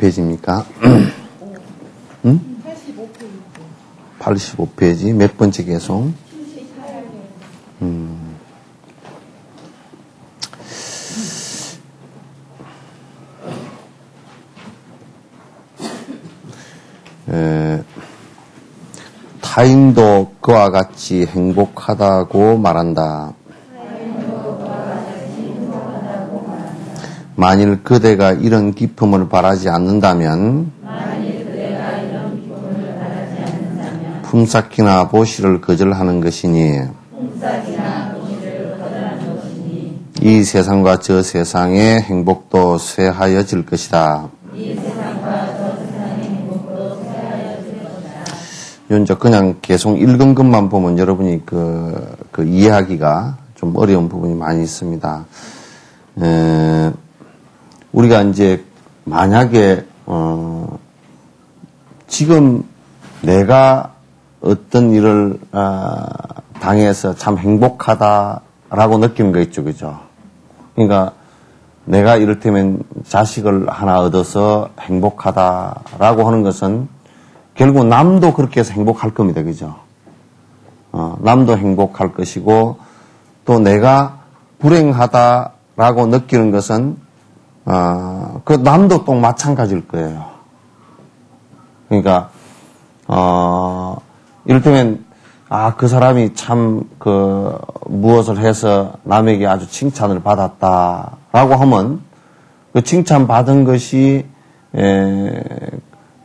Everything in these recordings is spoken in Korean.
페이지입니까? 응? 85페이지. 몇 번째 개송? 타인도 그와 같이 행복하다고 말한다. 만일 그대가 이런 기쁨을 바라지 않는다면 품삯이나 보시를 거절하는 것이니 이 세상과 저 세상의 행복도 쇠하여질 것이다. 이제 그냥 계속 읽은 것만 보면 여러분이 그 이해하기가 좀 어려운 부분이 많이 있습니다. 우리가 이제 만약에 지금 내가 어떤 일을 당해서 참 행복하다라고 느끼는 거 있죠, 그죠? 그러니까 내가 이를테면 자식을 하나 얻어서 행복하다라고 하는 것은 결국 남도 그렇게 해서 행복할 겁니다, 그죠? 남도 행복할 것이고 또 내가 불행하다라고 느끼는 것은 그 남도 또 마찬가지일 거예요. 그러니까 이를테면 그 사람이 참 무엇을 해서 남에게 아주 칭찬을 받았다라고 하면 그 칭찬 받은 것이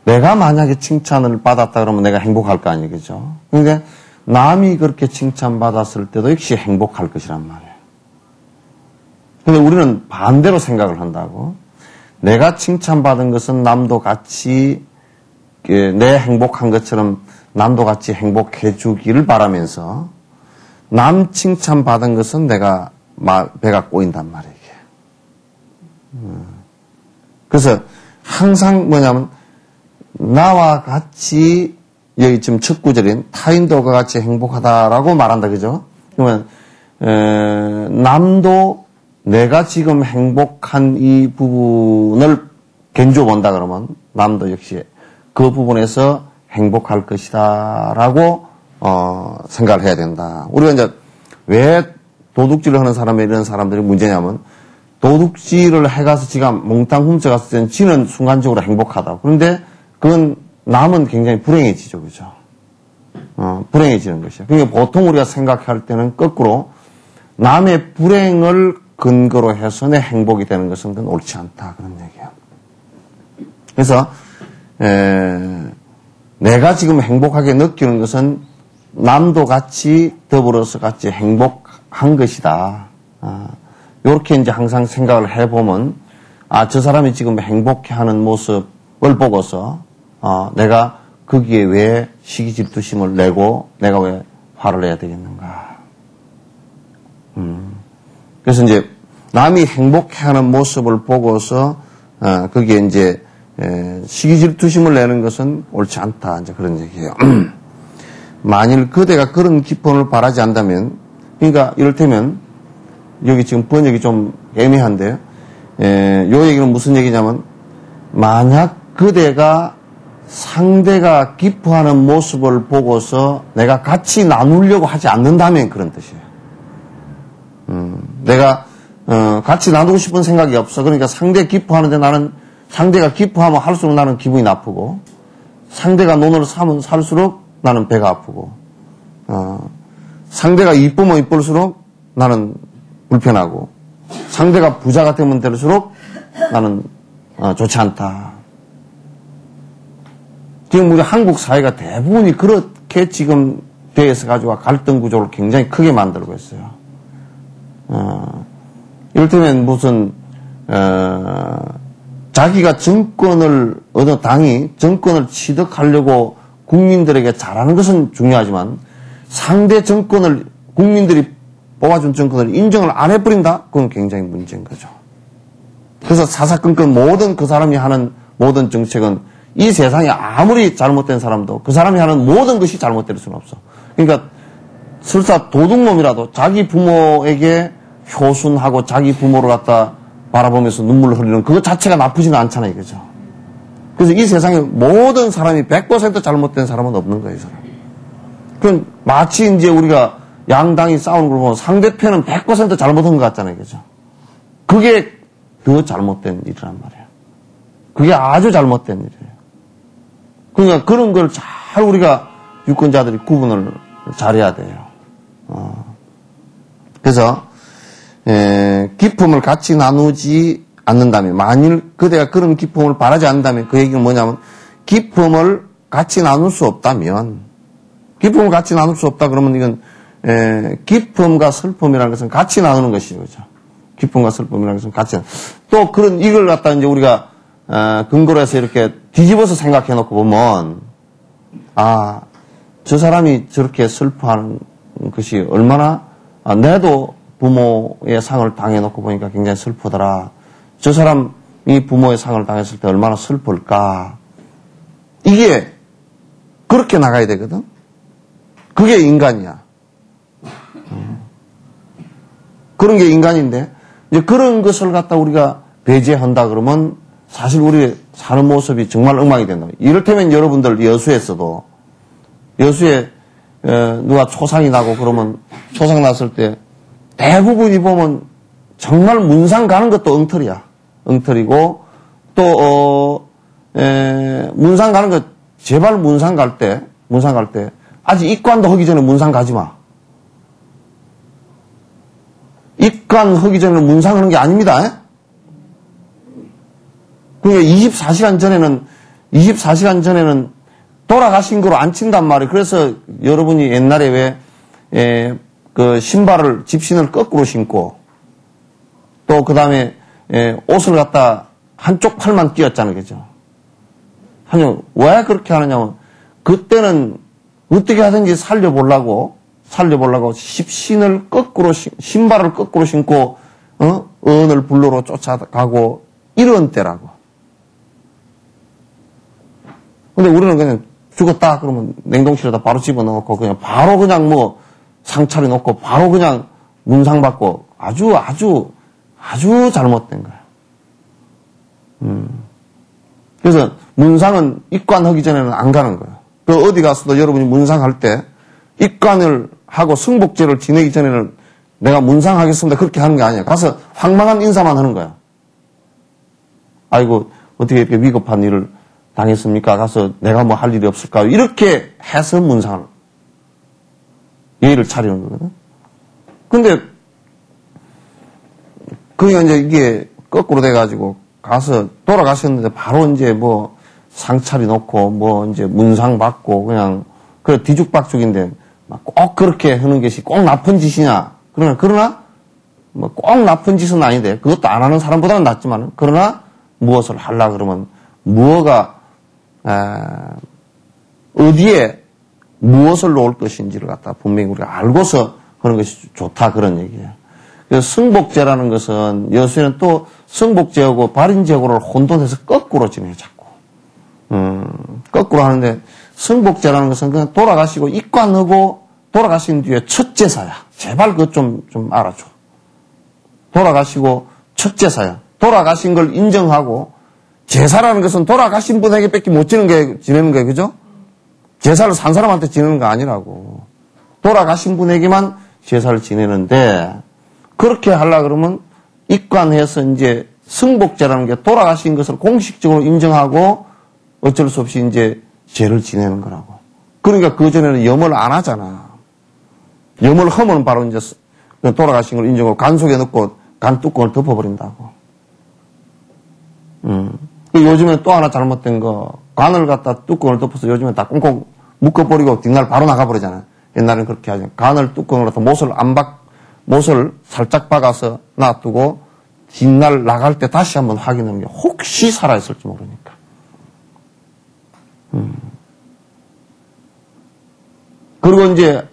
내가 만약에 칭찬을 받았다 그러면 내가 행복할 거 아니겠죠? 그러니까 남이 그렇게 칭찬받았을 때도 역시 행복할 것이란 말이에요. 근데 우리는 반대로 생각을 한다고. 내가 칭찬받은 것은 남도 같이 내 행복한 것처럼 남도 같이 행복해 주기를 바라면서 남 칭찬받은 것은 내가 배가 꼬인단 말이에요. 그래서 항상 뭐냐면 나와 같이 여기 지금 첫 구절인 타인도 그와 같이 행복하다라고 말한다, 그죠? 그러면 남도 내가 지금 행복한 이 부분을 견주어 본다 그러면 남도 역시 그 부분에서 행복할 것이다라고 생각을 해야 된다. 우리가 이제 왜 도둑질을 하는 사람이 이런 사람들이 문제냐면 도둑질을 해가서 지가 몽땅 훔쳐갔을 때는 지는 순간적으로 행복하다. 그런데 그건 남은 굉장히 불행해지죠, 그죠? 불행해지는 것이야. 그러니까 보통 우리가 생각할 때는 거꾸로 남의 불행을 근거로 해서 내 행복이 되는 것은 그건 옳지 않다. 그런 얘기예요. 그래서 내가 지금 행복하게 느끼는 것은 남도 같이 더불어서 같이 행복한 것이다. 이렇게 이제 항상 생각을 해보면 저 사람이 지금 행복해하는 모습을 보고서 내가 거기에 왜 시기 질투심을 내고 내가 왜 화를 내야 되겠는가. 그래서 이제 남이 행복해하는 모습을 보고서 거기에 이제 시기 질투심을 내는 것은 옳지 않다. 이제 그런 얘기예요. 만일 그대가 그런 기쁨을 바라지 않다면, 그러니까 이를테면 여기 지금 번역이 좀 애매한데요. 요 얘기는 무슨 얘기냐면 만약 그대가 상대가 기뻐하는 모습을 보고서 내가 같이 나누려고 하지 않는다면 그런 뜻이에요. 내가 같이 나누고 싶은 생각이 없어. 그러니까 상대 기뻐하는데 나는 상대가 기뻐하면 할수록 나는 기분이 나쁘고 상대가 논을 사면 살수록 나는 배가 아프고 상대가 이쁘면 이쁠수록 나는 불편하고 상대가 부자가 되면 될수록 나는 좋지 않다. 지금 우리 한국 사회가 대부분이 그렇게 지금 되어 있어가지고 갈등 구조를 굉장히 크게 만들고 있어요. 이를테면 무슨 자기가 정권을 어느 당이 정권을 취득하려고 국민들에게 잘하는 것은 중요하지만 상대 정권을 국민들이 뽑아준 정권을 인정을 안 해버린다? 그건 굉장히 문제인 거죠. 그래서 사사건건 모든 그 사람이 하는 모든 정책은 이 세상에 아무리 잘못된 사람도 그 사람이 하는 모든 것이 잘못될 수는 없어. 그러니까 설사 도둑놈이라도 자기 부모에게 효순하고 자기 부모를 갖다 바라보면서 눈물을 흘리는 그것 자체가 나쁘지는 않잖아요. 그죠? 그래서 이 세상에 모든 사람이 100% 잘못된 사람은 없는 거예요, 이 사람. 그럼 마치 이제 우리가 양당이 싸우는 걸 보면 상대편은 100% 잘못한 것 같잖아요, 그죠? 그게 더 잘못된 일이란 말이에요. 그게 아주 잘못된 일이에요. 그러니까 그런 걸 잘 우리가 유권자들이 구분을 잘해야 돼요. 그래서 기쁨을 같이 나누지 않는다면, 만일 그대가 그런 기쁨을 바라지 않는다면, 그 얘기는 뭐냐면 기쁨을 같이 나눌 수 없다면, 기쁨을 같이 나눌 수 없다 그러면 이건 기쁨과 슬픔이라는 것은 같이 나누는 것이죠, 그죠? 기쁨과 슬픔이라는 것은 같이. 또 그런 이걸 갖다 이제 우리가 근거로 해서 이렇게 뒤집어서 생각해 놓고 보면, 아, 저 사람이 저렇게 슬퍼하는 것이 얼마나, 내도 부모의 상을 당해놓고 보니까 굉장히 슬프더라. 저 사람이 부모의 상을 당했을 때 얼마나 슬플까. 이게 그렇게 나가야 되거든. 그게 인간이야. 그런 게 인간인데, 이제 그런 것을 갖다 우리가 배제한다 그러면 사실 우리 사는 모습이 정말 엉망이 된다. 이를테면 여러분들 여수에서도, 여수에 누가 초상이 나고 그러면 초상 났을 때 대부분이 보면 정말 문상 가는 것도 엉터리야. 엉터리고, 또 문상 가는 것, 제발 문상 갈 때 아직 입관도 하기 전에 문상 가지 마. 입관하기 전에 문상 하는 게 아닙니다. 그러니까 24시간 전에는 돌아가신 거로 안 친단 말이에요. 그래서 여러분이 옛날에 왜, 그 신발을, 집신을 거꾸로 신고, 또 그 다음에, 옷을 갖다 한쪽 팔만 끼웠잖아요. 그죠? 왜 그렇게 하느냐면, 그때는 어떻게 하든지 살려보려고 십신을 거꾸로, 신발을 거꾸로 신고, 언을 불로로 쫓아가고, 이런 때라고. 근데 우리는 그냥 죽었다 그러면 냉동실에다 바로 집어넣고, 바로 뭐, 상차려 놓고, 바로 그냥 문상 받고, 아주 잘못된 거야. 그래서 문상은 입관하기 전에는 안 가는 거야. 그 어디 가서도 여러분이 문상할 때, 입관을 하고 승복제를 지내기 전에는 내가 문상하겠습니다. 그렇게 하는 게 아니야. 가서 황망한 인사만 하는 거야. 아이고, 어떻게 이렇게 위급한 일을 당했습니까? 가서 내가 뭐 할 일이 없을까? 이렇게 해서 문상을, 예의를 차리는 거거든. 근데, 그러니까 이제 이게 거꾸로 돼가지고 가서 돌아가셨는데 바로 이제 뭐 상차리 놓고 뭐 이제 문상 받고 그냥 그 뒤죽박죽인데 막 꼭 그렇게 하는 것이 꼭 나쁜 짓이냐? 그러나 뭐 꼭 나쁜 짓은 아닌데 그것도 안 하는 사람보다는 낫지만 그러나 무엇을 하려 그러면 무엇가 어디에 무엇을 놓을 것인지를 갖다 분명히 우리가 알고서 하는 것이 좋다 그런 얘기예요. 그래서 승복제라는 것은 여수에는 또 승복제하고 발인제하고를 혼돈해서 거꾸로 지내요 자꾸. 거꾸로 하는데 승복제라는 것은 그냥 돌아가시고 입관하고 돌아가신 뒤에 첫 제사야. 제발 그것 좀 알아줘. 돌아가시고 첫 제사야. 돌아가신 걸 인정하고 제사라는 것은 돌아가신 분에게 뺏기 못 지내는 거예요. 그죠? 제사를 산 사람한테 지내는 거 아니라고. 돌아가신 분에게만 제사를 지내는데 그렇게 하려 그러면 입관해서 이제 승복제라는 게 돌아가신 것을 공식적으로 인정하고 어쩔 수 없이 이제 죄를 지내는 거라고. 그러니까 그 전에는 염을 안 하잖아. 염을 하면 바로 이제 돌아가신 걸 인정하고 간 속에 넣고 간 뚜껑을 덮어버린다고. 요즘에 또 하나 잘못된 거, 간을 갖다 뚜껑을 덮어서 요즘에 다 꽁꽁 묶어버리고 뒷날 바로 나가버리잖아요. 옛날에는 그렇게 하죠. 간을 뚜껑을 갖다 못을 살짝 박아서 놔두고 뒷날 나갈 때 다시 한번 확인하는 게 혹시 살아있을지 모르니까. 그리고 이제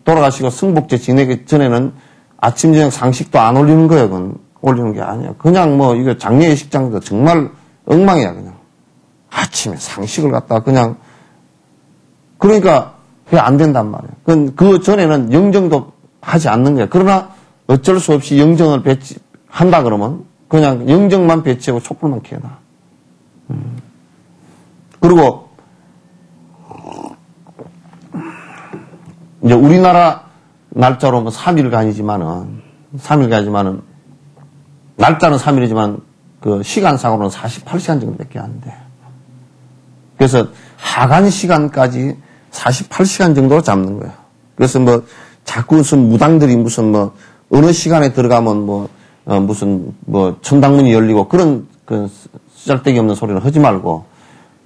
돌아가시고 승복제 지내기 전에는 아침, 저녁 상식도 안 올리는 거예요. 그건 올리는 게 아니야. 그냥 뭐, 이거 장례의 식장도 정말 엉망이야, 그냥. 아침에 상식을 갖다가 그냥. 그러니까 그게 안 된단 말이에요. 그 전에는 영정도 하지 않는 거예요. 그러나 어쩔 수 없이 영정을 배치한다 그러면 그냥 영정만 배치하고 촛불만 켜놔. 그리고 이제 우리나라 날짜로 뭐 3일간이지만은 날짜는 3일이지만 그 시간상으로는 48시간 정도밖에 안 돼. 그래서 하간 시간까지 48시간 정도로 잡는 거예요. 그래서 뭐 자꾸 무슨 무당들이 무슨 뭐 어느 시간에 들어가면 무슨 천당문이 열리고 그런 그 쓸데기 없는 소리는 하지 말고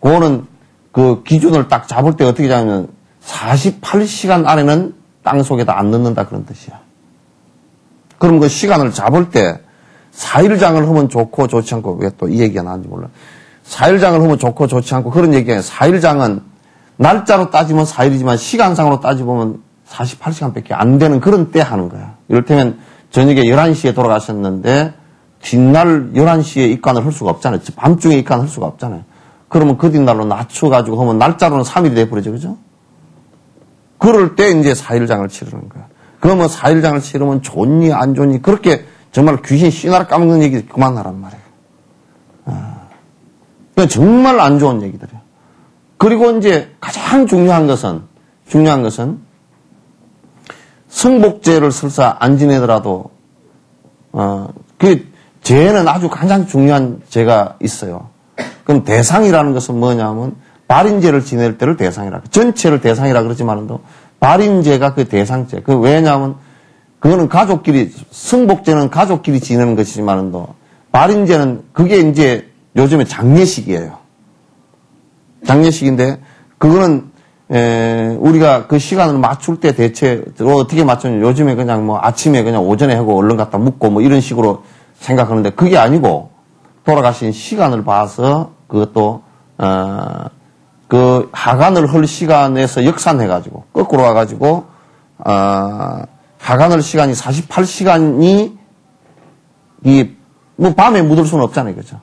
그거는 그 기준을 딱 잡을 때 어떻게 잡냐면 48시간 안에는 땅 속에다 안 넣는다 그런 뜻이야. 그럼 그 시간을 잡을 때 4일장을 하면 좋고 좋지 않고 왜 또 이 얘기가 나왔는지 몰라. 4일장을 하면 좋고 좋지 않고 그런 얘기가 아니라 4일장은 날짜로 따지면 4일이지만 시간상으로 따지면 48시간밖에 안 되는 그런 때 하는 거야. 이를테면 저녁에 11시에 돌아가셨는데 뒷날 11시에 입관을 할 수가 없잖아요. 밤중에 입관을 할 수가 없잖아요. 그러면 그 뒷날로 낮춰가지고 하면 날짜로는 3일이 돼버리죠. 그죠? 그럴 때 이제 4일장을 치르는 거야. 그러면 4일장을 치르면 좋니 안 좋니 그렇게 정말 귀신 씨나라 까먹는 얘기 그만하란 말이에요. 그러니까 정말 안 좋은 얘기들이에요. 그리고 이제 가장 중요한 것은 성복제를 설사 안 지내더라도 그 제에는 아주 가장 중요한 제가 있어요. 그럼 대상이라는 것은 뭐냐면 발인제를 지낼 때를 대상이라. 전체를 대상이라 그러지만도 발인제가 그 대상제. 그 왜냐하면 그거는 가족끼리 성복제는 가족끼리 지내는 것이지만도 발인제는 그게 이제 요즘에 장례식이에요. 장례식인데 그거는 우리가 그 시간을 맞출 때 대체 어떻게 맞추냐 요즘에 그냥 뭐 아침에 그냥 오전에 하고 얼른 갖다 묻고 뭐 이런 식으로 생각하는데 그게 아니고 돌아가신 시간을 봐서 그것도 그 하간을 할 시간에서 역산해가지고 거꾸로 와가지고 하간을 시간이 48시간이 뭐 밤에 묻을 수는 없잖아요, 그죠?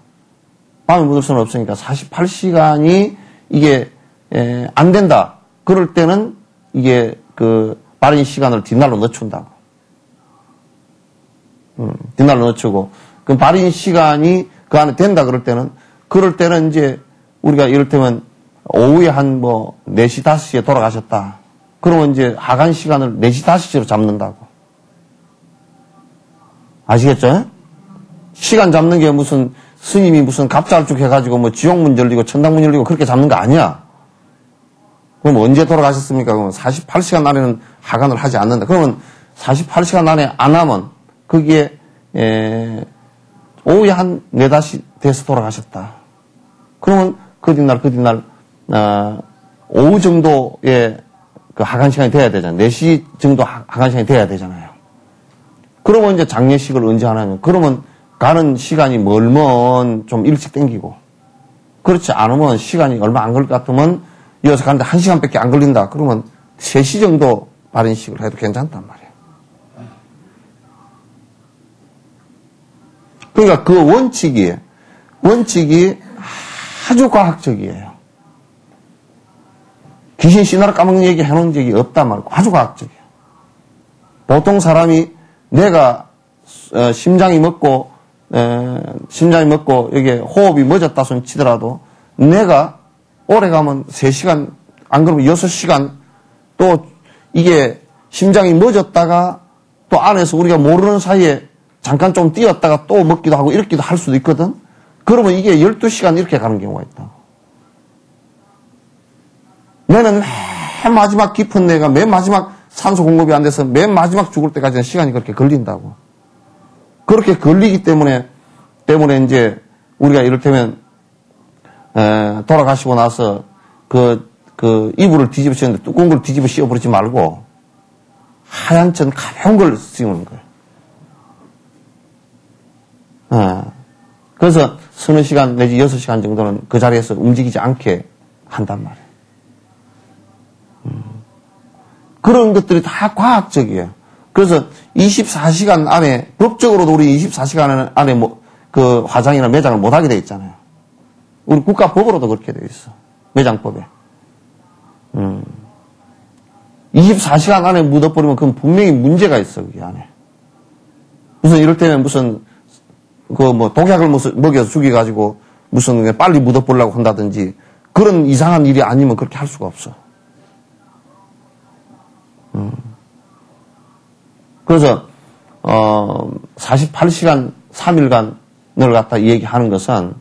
밤에 묻을 수는 없으니까 48시간이 이게 안 된다. 그럴 때는 이게 그 발인 시간을 뒷날로 늦춘다고. 뒷날로 늦추고 그 발인 시간이 그 안에 된다 그럴 때는 이제 우리가 이를테면 오후에 한 4시, 5시에 돌아가셨다. 그러면 이제 하간 시간을 4시, 5시로 잡는다고. 아시겠죠? 시간 잡는 게 무슨 스님이 무슨 갑자을쭉 해가지고 뭐 지옥문 열리고 천당문 열리고 그렇게 잡는 거 아니야. 그럼 언제 돌아가셨습니까? 그러면 48시간 안에는 하간을 하지 않는다. 그러면 48시간 안에 안 하면 거기에 오후에 한 4, 5시 돼서 돌아가셨다. 그러면 그 뒷날 오후 정도의 그 하간 시간이 돼야 되잖아요. 4시 정도 하간 시간이 돼야 되잖아요. 그러면 이제 장례식을 언제 하냐면 그러면 가는 시간이 멀면 좀 일찍 땡기고 그렇지 않으면 시간이 얼마 안 걸릴 것 같으면 이어서 가는데 1시간밖에 안 걸린다. 그러면 3시 정도 발인식을 해도 괜찮단 말이에요. 그러니까 그 원칙이 아주 과학적이에요. 귀신 씨나라 까먹는 얘기 해놓은 적이 없단 말이고 아주 과학적이에요. 보통 사람이 내가 심장이 먹고 이게 호흡이 멎었다 손 치더라도 내가 오래 가면 3시간 안 그러면 6시간 또 이게 심장이 멎었다가 또 안에서 우리가 모르는 사이에 잠깐 좀 뛰었다가 또 먹기도 하고 이렇게도 할 수도 있거든. 그러면 이게 12시간 이렇게 가는 경우가 있다. 내는 맨 마지막 깊은 내가 맨 마지막 산소 공급이 안 돼서 맨 마지막 죽을 때까지는 시간이 그렇게 걸린다고. 그렇게 걸리기 때문에 이제 우리가 이를테면 돌아가시고 나서 그 이불을 뒤집어 씌웠는데 두꺼운 걸 뒤집어 씌워버리지 말고 하얀 천 가벼운 걸 씌우는 거예요. 그래서 서너 시간 내지 6시간 정도는 그 자리에서 움직이지 않게 한단 말이에요. 그런 것들이 다 과학적이에요. 그래서 24시간 안에 법적으로도 우리 24시간 안에 그 화장이나 매장을 못하게 돼 있잖아요. 우리 국가법으로도 그렇게 돼 있어. 매장법에. 24시간 안에 묻어버리면 그건 분명히 문제가 있어, 그 안에. 무슨 이럴 때는 무슨 독약을 먹여서 죽여가지고 무슨 빨리 묻어버리려고 한다든지 그런 이상한 일이 아니면 그렇게 할 수가 없어. 그래서 48시간 3일간을 갖다 얘기하는 것은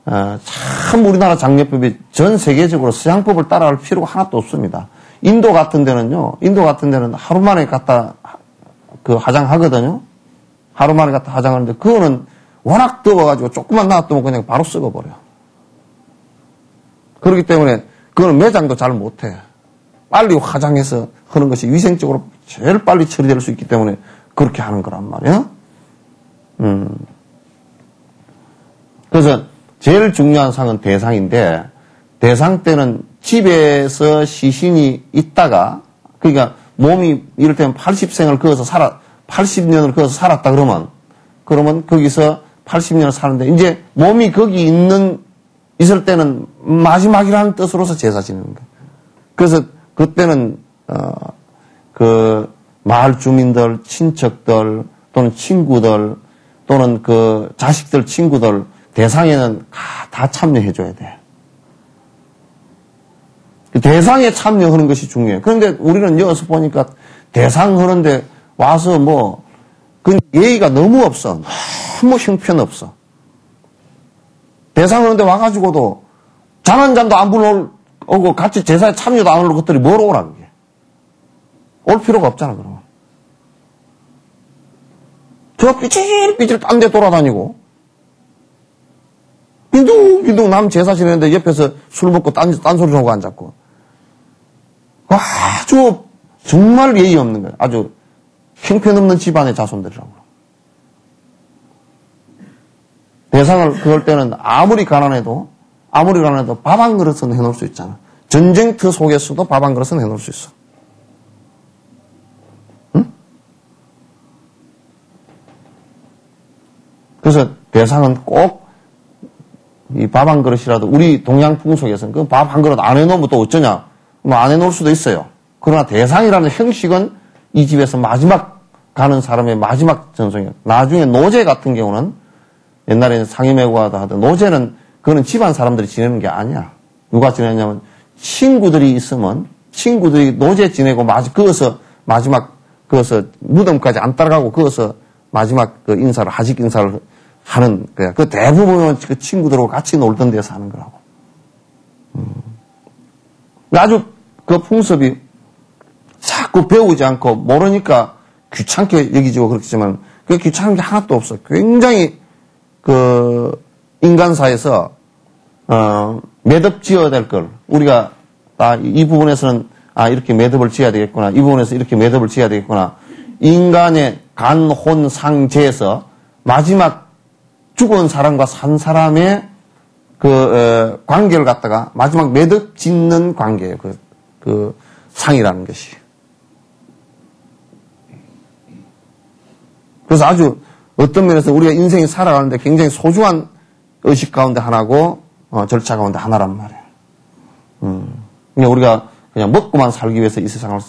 참 우리나라 장례법이 전 세계적으로 서양법을 따라갈 필요가 하나도 없습니다. 인도 같은 데는 하루 만에 갖다 그 화장하거든요. 하루 만에 갖다 화장하는데 그거는 워낙 더워가지고 조금만 놔두면 그냥 바로 썩어버려. 그렇기 때문에 그거는 매장도 잘 못해. 빨리 화장해서 하는 것이 위생적으로 제일 빨리 처리될 수 있기 때문에 그렇게 하는 거란 말이야. 그래서 제일 중요한 상은 대상인데, 대상 때는 집에서 시신이 있다가, 그러니까 몸이 이를테면 80년을 그어서 살았다 그러면 거기서 80년을 사는데, 이제 몸이 거기 있을 때는 마지막이라는 뜻으로서 제사 지내는 거예요. 그래서 그때는, 그 마을 주민들, 친척들, 또는 친구들, 또는 그 자식들, 친구들, 대상에는 다 참여해줘야 돼. 대상에 참여하는 것이 중요해요. 그런데 우리는 여기서 보니까 대상 하는데 와서 그 예의가 너무 없어. 너무 형편없어. 대상 하는데 와가지고도 잠 한 잔도 안 불러오고 같이 제사에 참여도 안 하는 것들이 뭐로 오라, 그게. 올 필요가 없잖아, 그러면. 저 삐질삐질 딴 데 돌아다니고, 빈둥빈둥 남 제사 지내는데 옆에서 술 먹고 딴 소리 하고 앉았고. 아주 정말 예의 없는 거예요. 아주 형편없는 집안의 자손들이라고. 대상을 그럴 때는 아무리 가난해도 밥 한 그릇은 해놓을 수 있잖아. 전쟁터 속에서도 밥 한 그릇은 해놓을 수 있어. 응? 그래서 대상은 꼭 이 밥 한 그릇이라도 우리 동양 풍속에서는 그 밥 한 그릇 안 해놓으면 또 어쩌냐? 안 해놓을 수도 있어요. 그러나 대상이라는 형식은 이 집에서 마지막 가는 사람의 마지막 전송이에요. 나중에 노제 같은 경우는 옛날에 상임외과도 하던 노제는 그거는 집안 사람들이 지내는 게 아니야. 누가 지내냐면 친구들이 있으면 친구들이 노제 지내고 그어서 무덤까지 안 따라가고 그어서 마지막 그 인사를 하직 인사를 하는 거야. 그 대부분은 그 친구들하고 같이 놀던 데서 하는 거라고. 아주 그 풍습이 자꾸 배우지 않고 모르니까 귀찮게 여기지고 그렇겠지만 그 귀찮은 게 하나도 없어. 굉장히 그 인간사에서 매듭 지어야 될 걸 우리가 이 부분에서는 이렇게 매듭을 지어야 되겠구나. 이 부분에서 이렇게 매듭을 지어야 되겠구나. 인간의 간, 혼, 상, 재에서 마지막 죽은 사람과 산 사람의 그 관계를 갖다가 마지막 매듭 짓는 관계예요. 그 상이라는 것이. 그래서 아주 어떤 면에서 우리가 인생이 살아가는데 굉장히 소중한 의식 가운데 하나고 절차 가운데 하나란 말이에요. 그냥 우리가 그냥 먹고만 살기 위해서 이 세상을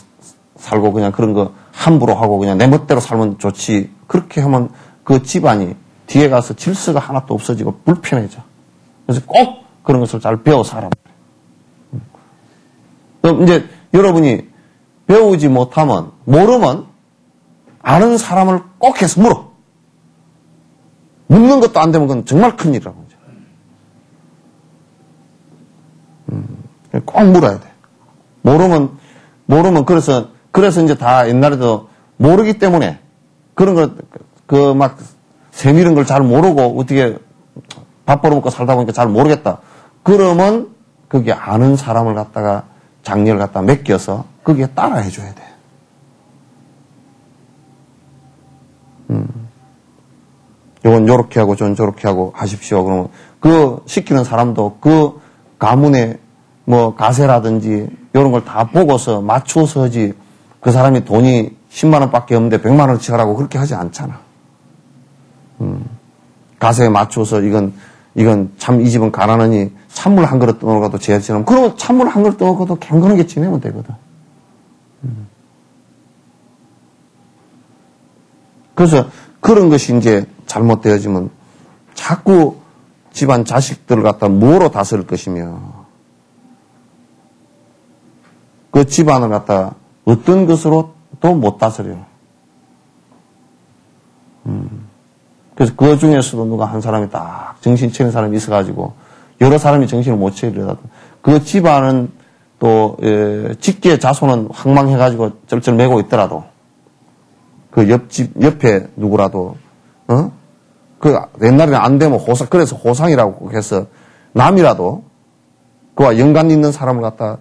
살고 그냥 그런 거 함부로 하고 그냥 내 멋대로 살면 좋지. 그렇게 하면 그 집안이 뒤에 가서 질서가 하나도 없어지고 불편해져. 그래서 꼭 그런 것을 잘 배워 살아. 그럼 이제 여러분이 배우지 못하면, 모르면 아는 사람을 꼭 해서 물어. 묻는 것도 안 되면 그건 정말 큰일이라고. 꼭 물어야 돼. 모르면 그래서 이제 다 옛날에도 모르기 때문에 그런 거, 막 세밀한 걸 잘 모르고 어떻게 밥 벌어먹고 살다 보니까 잘 모르겠다. 그러면 거기에 아는 사람을 갖다가 장례를 갖다 맡겨서 거기에 따라 해줘야 돼. 요건 요렇게 하고 전 저렇게 하고 하십시오. 그러면 그 시키는 사람도 그 가문의 뭐 가세라든지 이런 걸 다 보고서 맞춰서 하지 그 사람이 돈이 10만 원밖에 없는데 100만 원을 치라고 그렇게 하지 않잖아. 가세에 맞춰서 이건 참 이 집은 가난하니 찬물 한 그릇 떠먹어도 제하지는 그러면 찬물 한 그릇 떠먹어도 경건하게 지내면 되거든. 그래서 그런 것이 이제 잘못되어지면 자꾸 집안 자식들을 갖다 뭐로 다스릴 것이며 그 집안을 갖다 어떤 것으로 또 못 다스려요. 그래서 그 중에서도 누가 한 사람이 딱 정신 차린 사람이 있어가지고 여러 사람이 정신을 못 차리려다 그 집안은 또 직계 자손은 황망해가지고 쩔쩔 매고 있더라도 그 옆집 옆에 누구라도 그 옛날에는 안 되면 호상 그래서 호상이라고 해서 남이라도 그와 연관 있는 사람을 갖다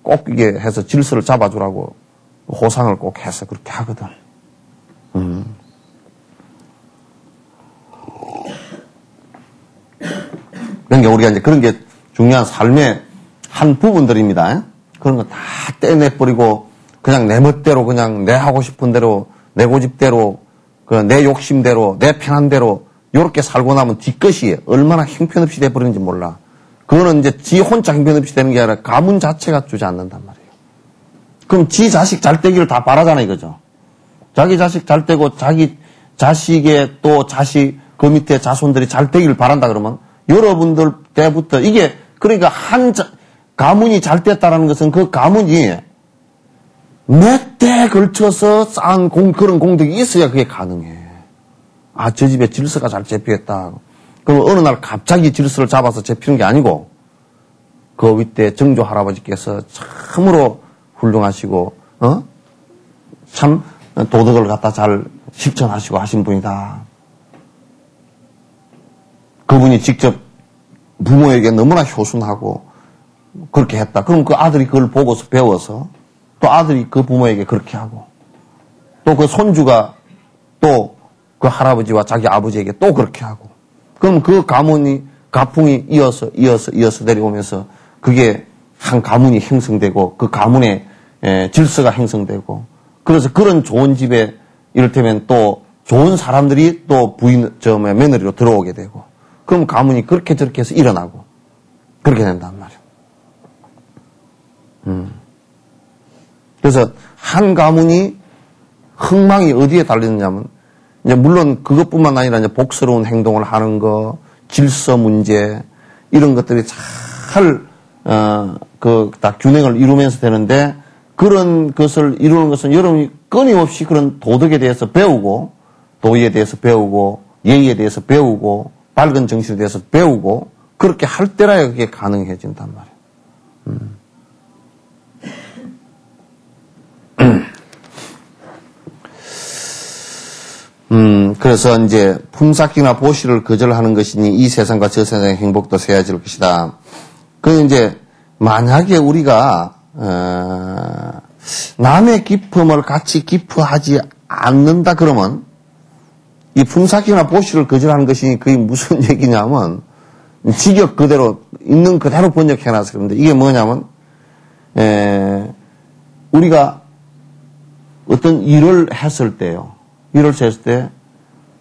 꼭 이게 해서 질서를 잡아주라고 호상을 꼭 해서 그렇게 하거든. 그러니까 우리가 이제 그런 게 중요한 삶의 한 부분들입니다. 그런 거 다 떼내버리고 그냥 내 멋대로 그냥 내 하고 싶은 대로 내 고집대로 내 욕심대로 내 편한대로 요렇게 살고 나면 뒤끝이 얼마나 형편없이 돼버리는지 몰라. 그거는 이제 지 혼자 형편없이 되는 게 아니라 가문 자체가 주지 않는단 말이에요. 그럼 지 자식 잘 되기를 다 바라잖아 이거죠. 자기 자식 잘 되고 자기 자식의 또 자식 그 밑에 자손들이 잘 되기를 바란다 그러면 여러분들 때부터 이게 그러니까 가문이 잘 됐다라는 것은 그 가문이 몇 대 걸쳐서 쌓은 그런 공덕이 있어야 그게 가능해. 아, 저 집에 질서가 잘 잡히겠다. 그럼 어느 날 갑자기 질서를 잡아서 잡히는 게 아니고 그 밑에 정조 할아버지께서 참으로 훌륭하시고 참 도덕을 갖다 잘 실천하시고 하신 분이다. 그분이 직접 부모에게 너무나 효순하고 그렇게 했다. 그럼 그 아들이 그걸 보고서 배워서 또 아들이 그 부모에게 그렇게 하고 또 그 손주가 또 그 할아버지와 자기 아버지에게 또 그렇게 하고 그럼 그 가풍이 이어서 내려오면서 그게 한 가문이 형성되고 그 가문의 질서가 형성되고 그래서 그런 좋은 집에 이를테면 또 좋은 사람들이 또 며느리로 들어오게 되고 그럼 가문이 그렇게 저렇게 해서 일어나고 그렇게 된단 말이에요. 그래서 한 가문이 흥망이 어디에 달리느냐면 이제 물론 그것뿐만 아니라 이제 복스러운 행동을 하는 거, 질서 문제 이런 것들이 잘 다 균형을 이루면서 되는데 그런 것을 이루는 것은 여러분이 끊임없이 그런 도덕에 대해서 배우고 도의에 대해서 배우고 예의에 대해서 배우고 밝은 정신에 대해서 배우고 그렇게 할 때라야 그게 가능해진단 말이에요. 그래서 이제 품삯이나 보시를 거절하는 것이니 이 세상과 저 세상의 행복도 세야질 것이다. 그 이제 만약에 우리가 남의 기품을 같이 기뻐하지 않는다 그러면 이 품삯이나 보시를 거절하는 것이 그게 무슨 얘기냐면 직역 그대로 있는 그대로 번역해놔서 그런데 이게 뭐냐면 우리가 어떤 일을 했을 때요. 일을 했을 때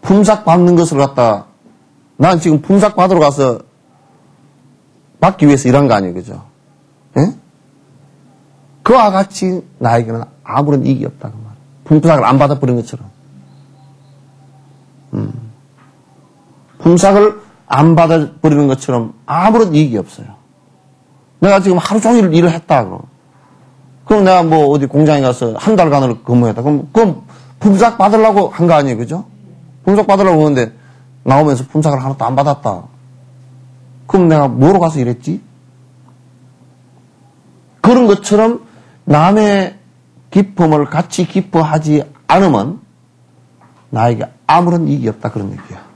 품삯 받는 것을 갖다 난 지금 품삯 받으러 가서 받기 위해서 일한 거 아니에요. 그죠? 예? 그와 같이 나에게는 아무런 이익이 없다. 그 말. 품삯을 안 받아버린 것처럼. 품삯을 안 받아버리는 것처럼 아무런 이익이 없어요. 내가 지금 하루 종일 일을 했다. 그럼 내가 뭐 어디 공장에 가서 한 달간을 근무했다. 그럼 품삯 받으려고 한 거 아니에요. 그죠? 품삯 받으려고 하는데 나오면서 품삯을 하나도 안 받았다. 그럼 내가 뭐로 가서 일했지? 그런 것처럼 남의 기쁨을 같이 기뻐하지 않으면 나에게 아무런 이익이 없다. 그런 얘기야.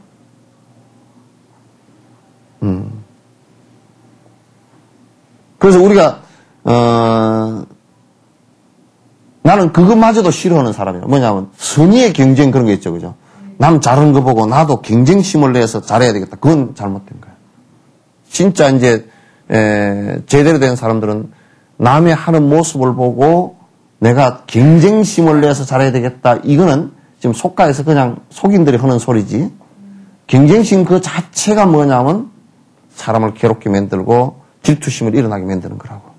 그래서 우리가 나는 그것마저도 싫어하는 사람이야. 뭐냐면 선의의 경쟁 그런 게 있죠. 그죠? 남 잘하는 거 보고 나도 경쟁심을 내서 잘해야 되겠다. 그건 잘못된 거야. 진짜 이제 제대로 된 사람들은 남의 하는 모습을 보고 내가 경쟁심을 내서 잘해야 되겠다. 이거는 지금 속가에서 그냥 속인들이 하는 소리지. 경쟁심 그 자체가 뭐냐면 사람을 괴롭게 만들고 질투심을 일어나게 만드는 거라고.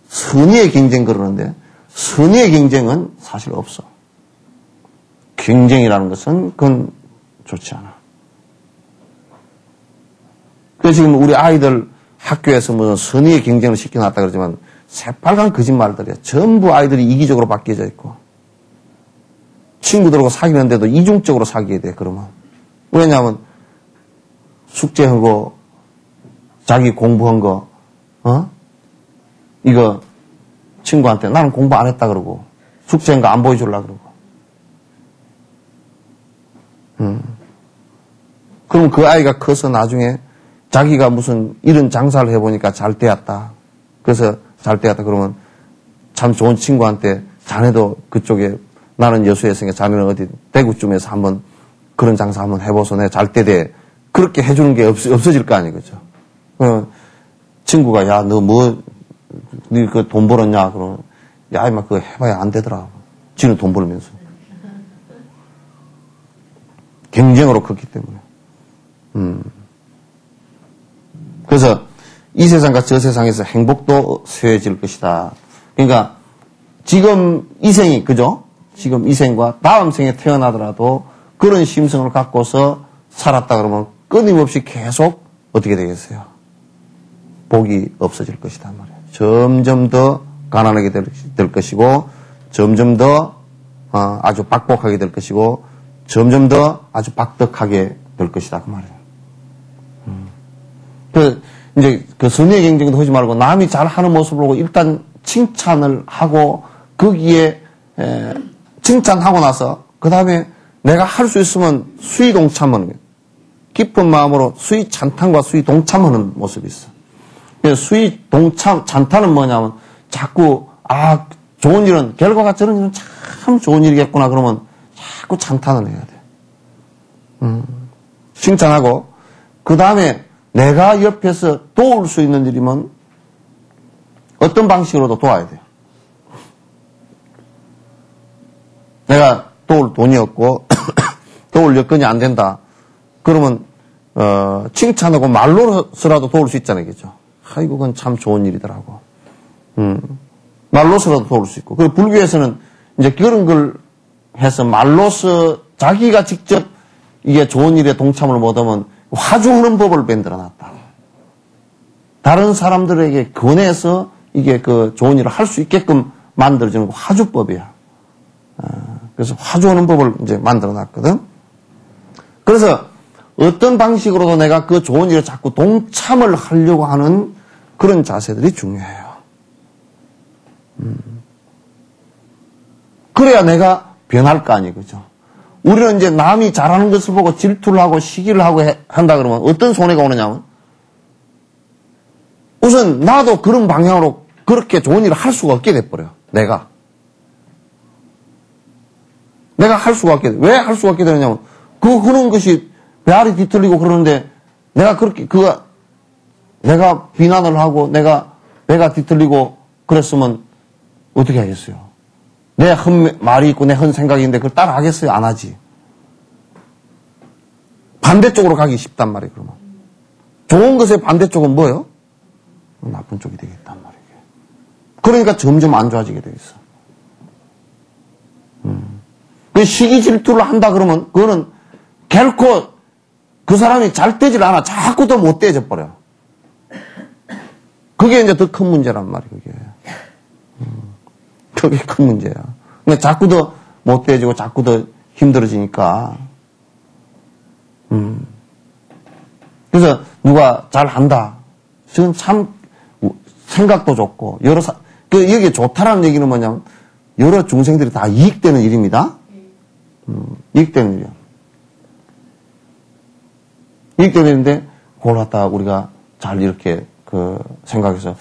선의의 경쟁 그러는데 선의의 경쟁은 사실 없어. 경쟁이라는 것은 그건 좋지 않아. 그래서 지금 우리 아이들 학교에서 무슨 선의의 경쟁을 시켜놨다 그러지만 새빨간 거짓말들이야. 전부 아이들이 이기적으로 바뀌어져 있고. 친구들하고 사귀는데도 이중적으로 사귀어야 돼, 그러면. 왜냐하면, 숙제한 거, 자기 공부한 거, 이거, 친구한테 나는 공부 안 했다 그러고, 숙제한 거 안 보여주려고 그러고. 그럼 그 아이가 커서 나중에 자기가 무슨 이런 장사를 해보니까 잘 되었다. 그래서 잘 되었다 그러면 참 좋은 친구한테 자네도 그쪽에 나는 여수였으니까 자네는 어디 대구쯤에서 한번 그런 장사 한번 해보소. 내가 잘 되대. 그렇게 해주는 게 없어질 거 아니에요. 그죠? 친구가 야, 너 뭐, 니 그 돈 벌었냐? 그러면 야, 이마 그거 해봐야 안 되더라. 지는 돈 벌면서. 경쟁으로 컸기 때문에. 그래서 이 세상과 저 세상에서 행복도 쇠해질 것이다. 그러니까 지금 이 생이, 그죠? 지금 이 생과 다음 생에 태어나더라도 그런 심성을 갖고서 살았다 그러면 끊임없이 계속 어떻게 되겠어요? 복이 없어질 것이다 말이에요. 점점 더 가난하게 될 것이고, 점점 더 아주 박복하게 될 것이고, 점점 더 아주 박덕하게 될 것이다 그 말이에요. 이제 그 선의의 경쟁도 하지 말고 남이 잘하는 모습을 보고 일단 칭찬을 하고 거기에 칭찬하고 나서 그 다음에 내가 할 수 있으면 수의 동참하는 거예요. 깊은 마음으로 수의 찬탄과 수의 동참하는 모습이 있어. 수의 동참 찬탄은 뭐냐면 자꾸 좋은 일은 결과가 저런 일은 참 좋은 일이겠구나 그러면 자꾸 찬탄을 해야 돼. 칭찬하고 그 다음에 내가 옆에서 도울 수 있는 일이면 어떤 방식으로도 도와야 돼요. 내가 도울 돈이 없고 도울 여건이 안 된다. 그러면 칭찬하고 말로서라도 도울 수 있잖아요. 그죠? 아이고 그건 참 좋은 일이더라고. 말로서라도 도울 수 있고. 그리고 불교에서는 이제 그런 걸 해서 말로서 자기가 직접 이게 좋은 일에 동참을 못하면 화주하는 법을 만들어놨다. 다른 사람들에게 권해서 이게 그 좋은 일을 할 수 있게끔 만들어주는 화주법이야. 그래서 화주하는 법을 이제 만들어놨거든. 그래서 어떤 방식으로도 내가 그 좋은 일에 자꾸 동참을 하려고 하는 그런 자세들이 중요해요. 그래야 내가 변할 거 아니에요. 그죠? 우리는 이제 남이 잘하는 것을 보고 질투를 하고 시기를 하고 한다 그러면 어떤 손해가 오느냐면 우선 나도 그런 방향으로 그렇게 좋은 일을 할 수가 없게 돼버려요. 내가 할 수가 없게 돼. 왜 할 수가 없게 되느냐면 그런 것이 배알이 뒤틀리고 그러는데 내가 그렇게 내가 비난을 하고 내가 뒤틀리고 그랬으면 어떻게 하겠어요? 내 말이 있고 내 생각이 있는데 그걸 따라 하겠어요? 안 하지. 반대쪽으로 가기 쉽단 말이에요, 그러면. 좋은 것의 반대쪽은 뭐예요? 나쁜 쪽이 되겠단 말이에요. 그러니까 점점 안 좋아지게 되겠어. 그 시기 질투를 한다 그러면 그거는 결코 그 사람이 잘 되질 않아. 자꾸 더 못 되져 버려. 그게 이제 더 큰 문제란 말이에요, 그게. 그게 큰 문제야. 근데 자꾸 더 못돼지고 자꾸 더 힘들어지니까. 그래서 누가 잘한다. 지금 참 생각도 좋고 여기에 좋다라는 얘기는 뭐냐면 여러 중생들이 다 이익되는 일입니다. 이익되는 일이야. 이익되는 일인데 그걸 갖다가 우리가 잘 이렇게 생각해서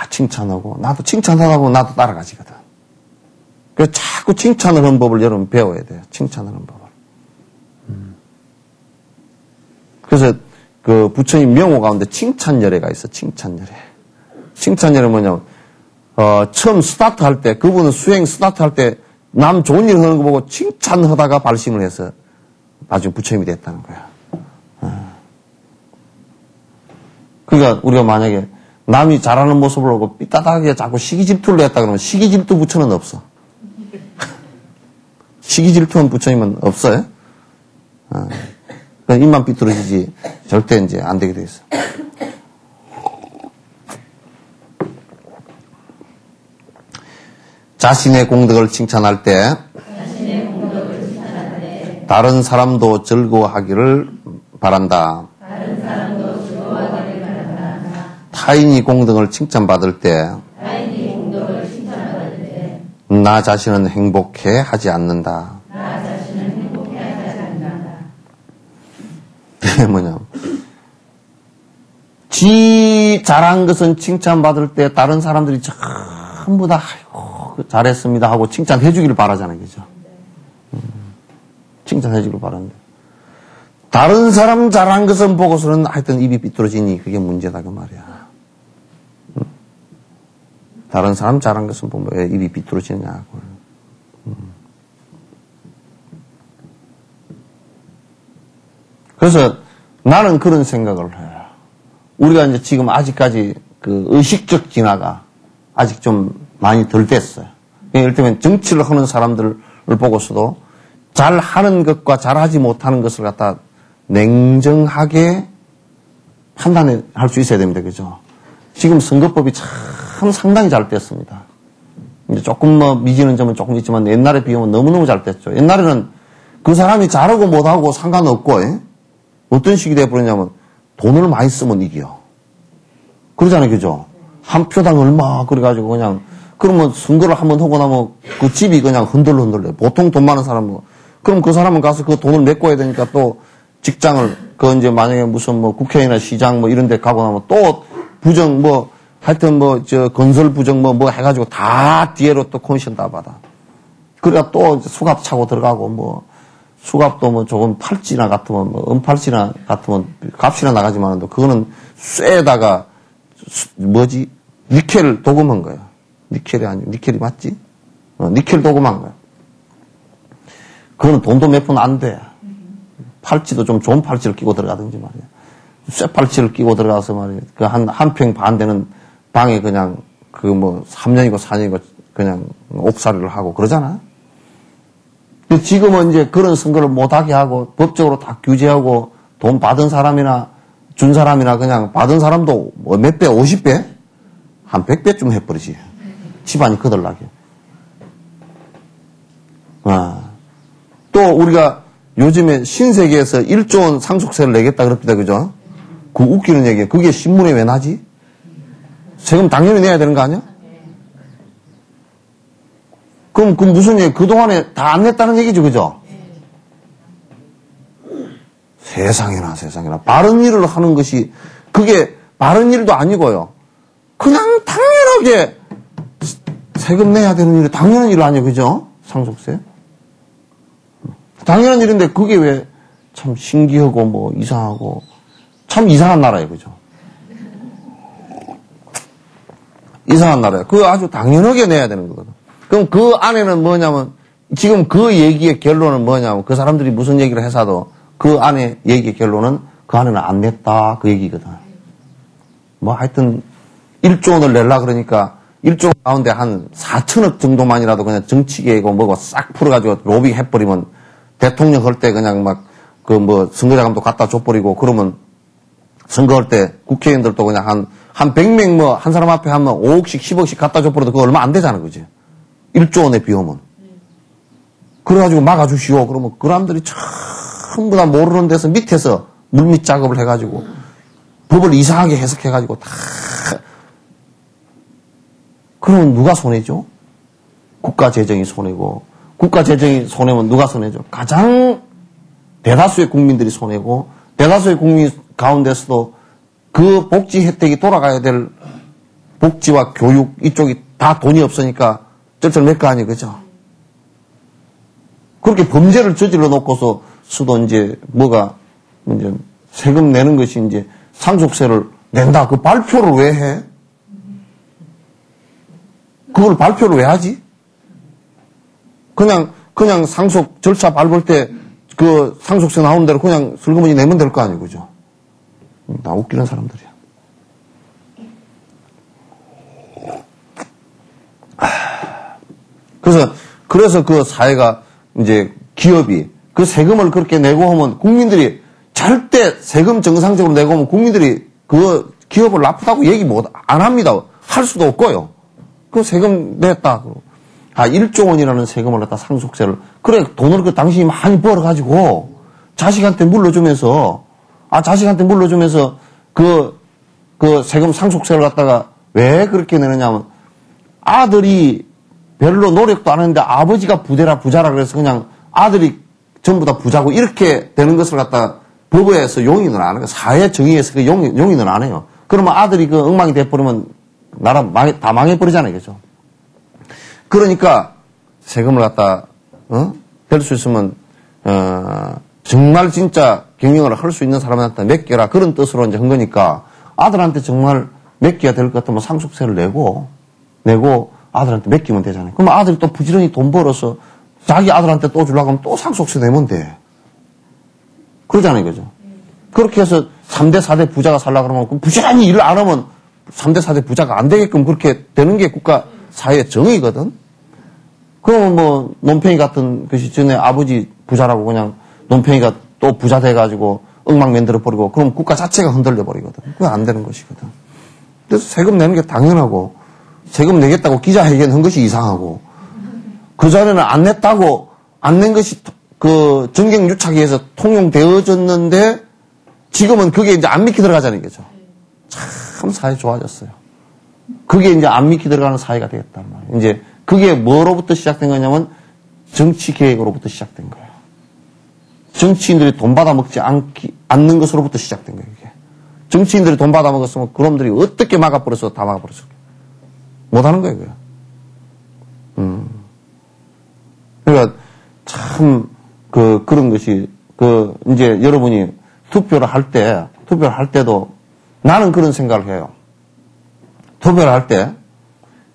칭찬하고 나도 칭찬하다 보면 나도 따라가지거든. 그래서 자꾸 칭찬을 하는 법을 여러분 배워야 돼요. 칭찬을 하는 법을. 그래서 그 부처님 명호 가운데 칭찬열애가 있어. 칭찬열애. 칭찬열애 뭐냐면 처음 스타트할 때 그분은 수행 스타트할 때 남 좋은 일 하는 거 보고 칭찬하다가 발심을 해서 나중에 부처님이 됐다는 거야. 그러니까 우리가 만약에 남이 잘하는 모습을 보고 삐딱하게 자꾸 시기질투를 했다 그러면 시기질투 부처는 없어. 시기질투한 부처님은 없어요. 그냥 입만 삐뚤어지지 절대 이제 안 되게 돼 있어. 자신의 공덕을 칭찬할 때 다른 사람도 즐거워하기를 바란다. 타인이 공덕을 칭찬받을 때 나 자신은 행복해 하지 않는다. 그게 뭐냐. 지 잘한 것은 칭찬받을 때 다른 사람들이 전부 다 아이고 잘했습니다 하고 칭찬해 주기를 바라잖아요. 그죠? 칭찬해 주기를 바라는데 다른 사람 잘한 것은 보고서는 하여튼 입이 삐뚤어지니 그게 문제다 그 말이야. 다른 사람 잘한 것은 보면 왜 입이 삐뚤어지냐고. 그래서 나는 그런 생각을 해요. 우리가 이제 지금 아직까지 그 의식적 진화가 아직 좀 많이 덜 됐어요. 예를 들면 정치를 하는 사람들을 보고서도 잘하는 것과 잘하지 못하는 것을 갖다 냉정하게 판단할 수 있어야 됩니다. 그죠? 지금 선거법이 참 상당히 잘 됐습니다. 이제 조금 미지는 점은 조금 있지만 옛날에 비하면 너무너무 잘 됐죠. 옛날에는 그 사람이 잘하고 못하고 상관없고, 어떤 식이 돼버렸냐면 돈을 많이 쓰면 이겨. 그러잖아요. 그죠? 한 표당 얼마, 그래가지고 그냥, 그러면 선거를 한번 하고 나면 그 집이 그냥 흔들흔들해. 보통 돈 많은 사람은. 그럼 그 사람은 가서 그 돈을 메꿔야 되니까 또 직장을, 이제 만약에 무슨 국회의나 시장 이런 데 가고 나면 또 부정 하여튼 건설 부정 해가지고 다 뒤에로 또 커미션 다 받아. 그러니까 또 수갑 차고 들어가고 수갑도 조금 팔찌나 같으면 은팔찌나 같으면 값이나 나가지만 그거는 쇠에다가 니켈 도금한 거야. 니켈이 아니고 니켈이 맞지? 니켈 도금한 거야. 그거는 돈도 몇 푼 안 돼. 팔찌도 좀 좋은 팔찌를 끼고 들어가든지 말이야. 쇠 팔찌를 끼고 들어가서 말이야. 그 한 평 반 되는 방에 그냥 3년이고 4년이고 그냥 옥살이를 하고 그러잖아. 근데 지금은 이제 그런 선거를 못하게 하고 법적으로 다 규제하고 돈 받은 사람이나 준 사람이나 그냥 받은 사람도 몇 배, 50배? 한 100배쯤 해버리지. 집안이 거들나게. 또 우리가 요즘에 신세계에서 1조 원 상속세를 내겠다 그럽니다. 그죠? 그 웃기는 얘기예요. 그게 신문에 왜 나지? 세금 당연히 내야 되는 거 아니야? 그럼 그 무슨 얘기? 그동안에 다 안 냈다는 얘기죠. 그죠? 세상에나. 바른 일을 하는 것이 그게 바른 일도 아니고요. 그냥 당연하게 세금 내야 되는 일이 당연한 일 아니에요. 그죠? 상속세. 당연한 일인데 그게 왜 참 신기하고 이상하고 참 이상한 나라예요. 그죠? 이상한 나라예요. 그거 아주 당연하게 내야 되는 거거든. 그럼 그 안에는 뭐냐면 지금 그 얘기의 결론은 뭐냐면 그 사람들이 무슨 얘기를 해서도 그 안에 얘기의 결론은 그 안에는 안 냈다 그 얘기거든. 하여튼 1조 원을 내려 그러니까 1조 원 가운데 한 4천억 정도만이라도 그냥 정치계고 싹 풀어가지고 로비 해버리면 대통령 할 때 그냥 선거자금도 갖다 줘버리고 그러면 선거할 때 국회의원들도 그냥 한 100명 한 사람 앞에 하면 5억씩 10억씩 갖다 줘버려도 그거 얼마 안 되잖아. 그지? 1조 원의 비용은. 그래가지고 막아주시오. 그러면 그 사람들이 전부 다 모르는 데서 밑에서 물밑 작업을 해가지고 법을 이상하게 해석해가지고 다 그러면 누가 손해죠? 국가 재정이 손해고 국가 재정이 손해면 누가 손해죠? 가장 대다수의 국민들이 손해고 대다수의 국민 가운데서도 그 복지 혜택이 돌아가야 될 복지와 교육 이쪽이 다 돈이 없으니까 쩔쩔맬 거 아니에요. 그죠? 그렇게 범죄를 저질러 놓고서 수도 이제 세금 내는 것이 이제 상속세를 낸다. 그 발표를 왜 해? 그걸 발표를 왜 하지? 그냥 상속 절차 밟을 때 그 상속세 나오는 대로 그냥 슬그머니 내면 될 거 아니에요. 그죠? 나 웃기는 사람들이야. 그래서 그 사회가 이제 기업이 그 세금을 그렇게 내고 하면 국민들이 절대 세금 정상적으로 내고 하면 국민들이 그 기업을 나쁘다고 얘기 안 합니다. 할 수도 없고요. 그 세금 냈다. 다 1조 원이라는 세금을 갖다 상속세를, 그래, 돈을 그 당신이 많이 벌어가지고, 자식한테 물러주면서, 그 세금 상속세를 갖다가 왜 그렇게 내느냐면, 아들이 별로 노력도 안 했는데 아버지가 부자라 그래서 그냥 아들이 전부 다 부자고 이렇게 되는 것을 갖다가 법에서 용인을 안 해요. 사회 정의에서 그 용인을 안 해요. 그러면 아들이 그 엉망이 돼버리면 나라 다 망해버리잖아요. 그죠? 그러니까 세금을 갖다, 될 수 있으면, 정말 진짜 경영을 할 수 있는 사람한테 맡겨라. 그런 뜻으로 이제 한 거니까 아들한테 정말 맡겨야 될 것 같으면 상속세를 내고 아들한테 맡기면 되잖아요. 그럼 아들이 또 부지런히 돈 벌어서 자기 아들한테 또 주려고 하면 또 상속세 내면 돼. 그러잖아요. 그죠? 그렇게 해서 3대, 4대 부자가 살려고 그러면 부지런히 일을 안 하면 3대, 4대 부자가 안 되게끔 그렇게 되는 게 국가 사회의 정의거든. 그러면 뭐 논팽이 같은 것이 전에 아버지 부자라고 그냥 논팽이가 또 부자 돼가지고 엉망 만들어 버리고 그럼 국가 자체가 흔들려 버리거든. 그게 안 되는 것이거든. 그래서 세금 내는 게 당연하고 세금 내겠다고 기자회견 한 것이 이상하고 그전에는 안 냈다고 안 낸 것이 그 정경유착에서 통용되어졌는데 지금은 그게 이제 안 믿기 들어가자는 거죠. 참 사회 좋아졌어요. 그게 이제 안 믿기 들어가는 사회가 되겠단 말이에요. 이제 그게 뭐로부터 시작된 거냐면 정치 개혁으로부터 시작된 거예요. 정치인들이 돈 받아 먹지 않는 것으로부터 시작된 거예요. 이게. 정치인들이 돈 받아 먹었으면 그놈들이 어떻게 막아버렸어? 다 막아버렸어. 못하는 거예요. 그러니까 참 그런 것이 이제 여러분이 투표를 할 때도 나는 그런 생각을 해요. 투표를 할 때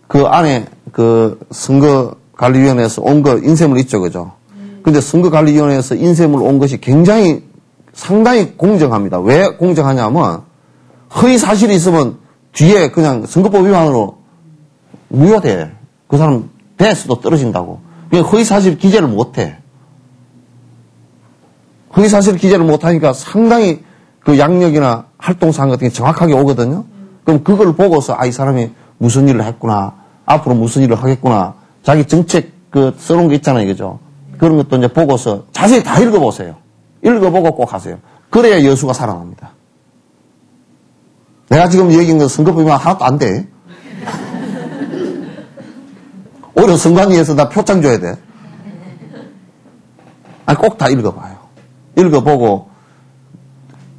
그 안에 그 선거관리위원회에서 온 거 인쇄물 있죠, 그죠? 근데 선거관리위원회에서 인쇄물 온 것이 상당히 공정합니다. 왜 공정하냐면 허위 사실이 있으면 뒤에 그냥 선거법 위반으로 무효돼. 그 사람 대수도 떨어진다고. 그냥 허위 사실 기재를 못해. 허위 사실 기재를 못하니까 상당히 그 양력이나 활동사항 같은 게 정확하게 오거든요. 그럼 그걸 보고서 이 사람이 무슨 일을 했구나. 앞으로 무슨 일을 하겠구나. 자기 정책 써놓은 게 있잖아요. 그죠? 그런 것도 이제 보고서 자세히 다 읽어보세요. 읽어보고 꼭 하세요. 그래야 여수가 살아납니다. 내가 지금 얘기한 건 선거법이면 하나도 안 돼. 오히려 선관위에서 나 표창 줘야 돼. 꼭 다 읽어봐요. 읽어보고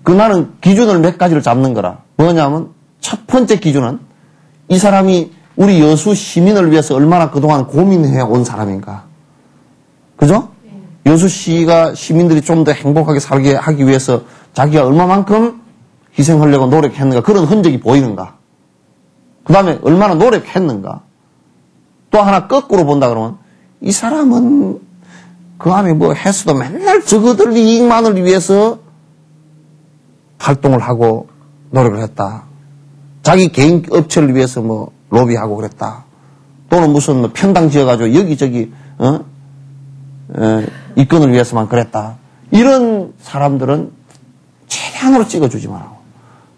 나는 기준을 몇 가지를 잡는 거라. 뭐냐면 첫 번째 기준은 이 사람이 우리 여수 시민을 위해서 얼마나 그동안 고민해 온 사람인가. 그죠? 여수시가 시민들이 좀 더 행복하게 살게 하기 위해서 자기가 얼마만큼 희생하려고 노력했는가. 그런 흔적이 보이는가. 그 다음에 얼마나 노력했는가. 또 하나 거꾸로 본다 그러면 이 사람은 그 안에 뭐 했어도 맨날 저거들 이익만을 위해서 활동을 하고 노력을 했다. 자기 개인 업체를 위해서 뭐 로비하고 그랬다. 또는 무슨 뭐 편당 지어가지고 여기저기 이권을 위해서만 그랬다. 이런 사람들은 최대한으로 찍어주지 말라고.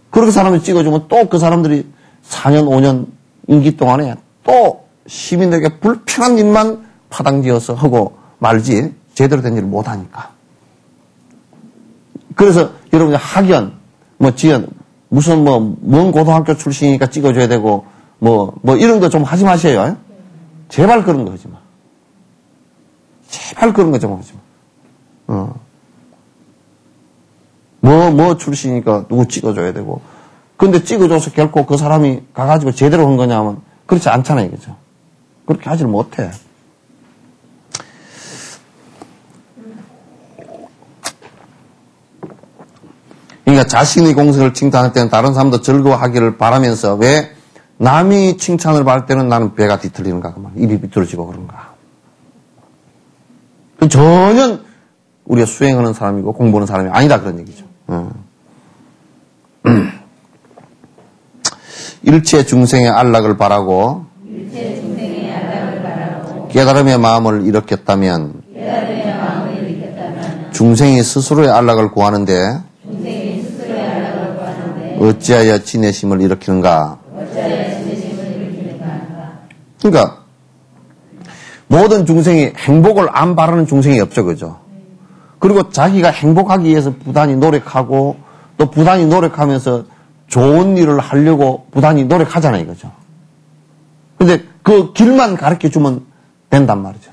그렇게 사람을 찍어주면 또 그 사람들이 4년, 5년 임기 동안에 또 시민들에게 불편한 일만 파당지어서 하고 말지 제대로 된 일을 못하니까. 그래서 여러분이 학연, 지연, 무슨 먼 고등학교 출신이니까 찍어줘야 되고 이런 거 좀 하지 마세요. 제발 그런 거 하지 마. 제발 그런 거 좀 하지 마. 출신이니까 누구 찍어줘야 되고. 근데 찍어줘서 결코 그 사람이 가가지고 제대로 한 거냐면 그렇지 않잖아요. 그죠? 그렇게 하지를 못해. 그러니까 자신의 공석을 칭찬할 때는 다른 사람도 즐거워하기를 바라면서 왜 남이 칭찬을 받을 때는 나는 배가 뒤틀리는가, 입이 비뚤어지고 그런가. 전혀 우리가 수행하는 사람이고 공부하는 사람이 아니다 그런 얘기죠. 일체 중생의 안락을 바라고 깨달음의 마음을 일으켰다면 중생이 스스로의 안락을 구하는데 어찌하여 지내심을 일으키는가. 그러니까 모든 중생이 행복을 안 바라는 중생이 없죠, 그죠? 그리고 자기가 행복하기 위해서 부단히 노력하고 또 부단히 노력하면서 좋은 일을 하려고 부단히 노력하잖아요, 이거죠. 근데 그 길만 가르쳐 주면 된단 말이죠.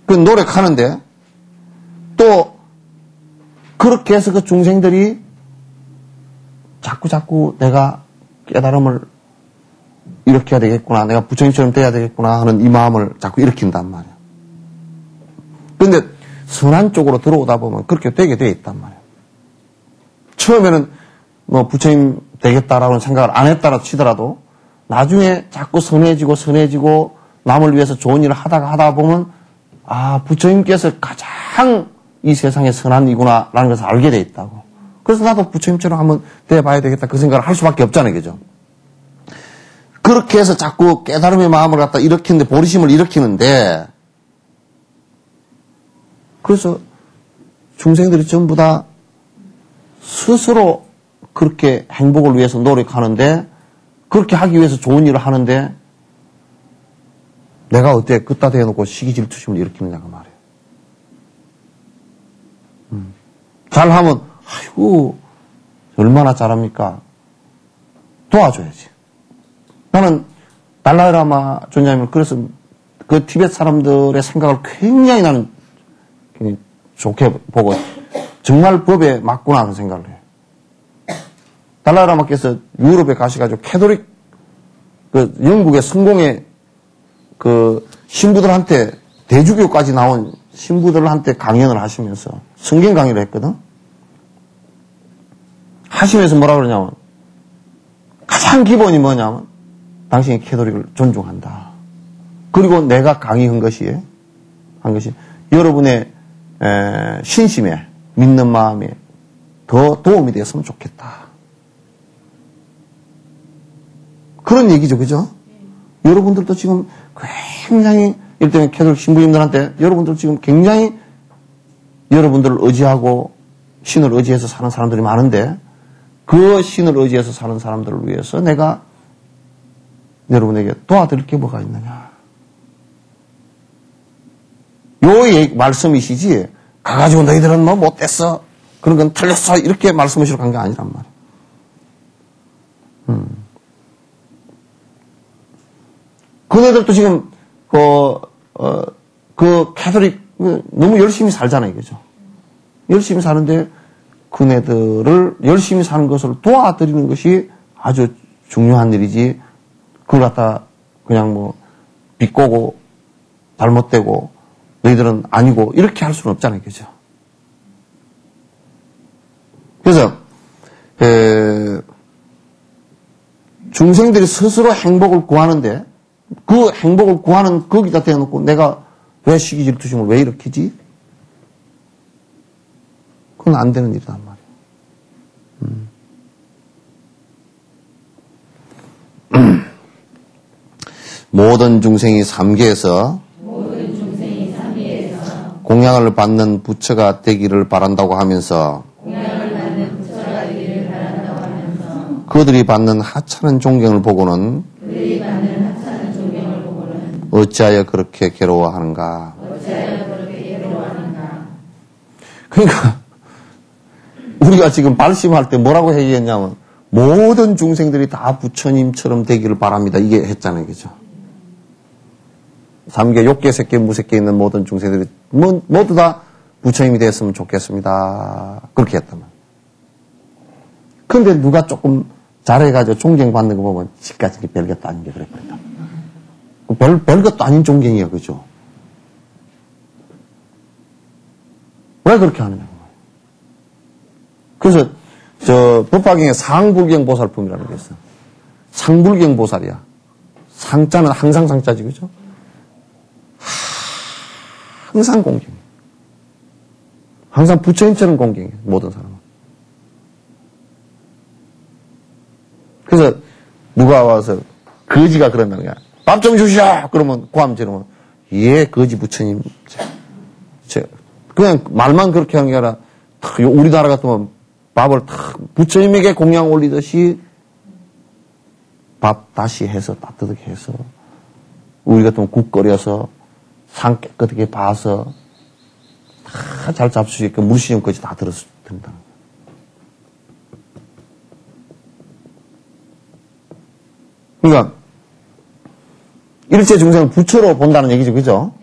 그 노력하는데 또 그렇게 해서 그 중생들이 자꾸 내가 깨달음을 이렇게 해야 되겠구나, 내가 부처님처럼 돼야 되겠구나 하는 이 마음을 자꾸 일으킨단 말이에요. 근데 선한 쪽으로 들어오다 보면 그렇게 되게 돼 있단 말이에요. 처음에는 뭐 부처님 되겠다라는 생각을 안 했다라 치더라도 나중에 자꾸 선해지고 남을 위해서 좋은 일을 하다 보면 아, 부처님께서 가장 이 세상에 선한 이구나라는 것을 알게 돼 있다고. 그래서 나도 부처님처럼 한번 돼봐야 되겠다 그 생각을 할 수밖에 없잖아요, 그죠? 그렇게 해서 자꾸 깨달음의 마음을 갖다 일으키는데, 보리심을 일으키는데, 그래서 중생들이 전부 다 스스로 그렇게 행복을 위해서 노력하는데, 그렇게 하기 위해서 좋은 일을 하는데, 내가 어때? 끄따 대놓고 시기 질투심을 일으키느냐가 말이에요. 잘하면, 아이고, 얼마나 잘합니까? 도와줘야지. 나는 달라이라마 존자님을 그래서 그 티벳 사람들의 생각을 굉장히 나는 좋게 보고 정말 법에 맞구나 하는 생각을 해요. 달라이라마께서 유럽에 가셔가지고 캐톨릭 그 영국의 성공의 그 신부들한테 대주교까지 나온 신부들한테 강연을 하시면서 성경 강의를 했거든. 하시면서 뭐라 그러냐면 가장 기본이 뭐냐면 당신이 캐톨릭을 존중한다. 그리고 내가 강의한 것이 여러분의 신심에 믿는 마음에 더 도움이 되었으면 좋겠다. 그런 얘기죠, 그죠? 여러분들도 지금 굉장히 일단 캐톨릭 신부님들한테 여러분들 지금 굉장히 여러분들을 의지하고 신을 의지해서 사는 사람들이 많은데 그 신을 의지해서 사는 사람들을 위해서 내가 여러분에게 도와드릴 게 뭐가 있느냐. 요 말씀이시지 가가지고 너희들은 뭐 못됐어 그런 건 틀렸어 이렇게 말씀하시러 간 게 아니란 말이야. 그네들도 지금 그 캐톨릭 너무 열심히 살잖아요, 그죠? 열심히 사는데 그네들을 열심히 사는 것을 도와드리는 것이 아주 중요한 일이지. 그걸 갖다 그냥 뭐 비꼬고 잘못되고 너희들은 아니고 이렇게 할 수는 없잖아요, 그죠? 그래서 중생들이 스스로 행복을 구하는데 그 행복을 구하는 거기다 대놓고 내가 왜 시기 질투심을 왜 일으키지? 그건 안 되는 일이란 말이에요. 모든 중생이 삼계에서 공양을 받는 부처가 되기를 바란다고 하면서 그들이 받는 하찮은 존경을 보고는 어찌하여 그렇게 괴로워하는가. 그러니까 우리가 지금 발심할 때 뭐라고 얘기했냐면 모든 중생들이 다 부처님처럼 되기를 바랍니다. 이게 했잖아요, 그죠? 삼계, 욕계, 색계, 무색계 있는 모든 중생들이 모두 다 부처님이 됐으면 좋겠습니다. 그렇게 했단 말이에요. 근데 누가 조금 잘해가지고 존경받는 거 보면 지까지 별것도 아닌 게 그랬거든요. 별것도 아닌 존경이야, 그죠? 왜 그렇게 하느냐. 그래서 법화경에 상불경 보살품이라는 게 있어. 상불경 보살이야. 상자는 항상 상자지, 그죠? 항상 공경해. 항상 부처님처럼 공경해, 모든 사람은. 그래서 누가 와서 거지가 그런다는 거야. 밥 좀 주시오! 그러면 고함 지르면 예, 거지 부처님. 그냥 말만 그렇게 하는 게 아니라 우리나라 같으면 밥을 탁 부처님에게 공양 올리듯이 밥 다시 해서 따뜻하게 해서 우리 같으면 국 끓여서 상 깨끗하게 봐서 다 잘 잡을 수 있게 물시험까지 다 들었을 텐다. 그러니까 일체 중생을 부처로 본다는 얘기죠. 그죠?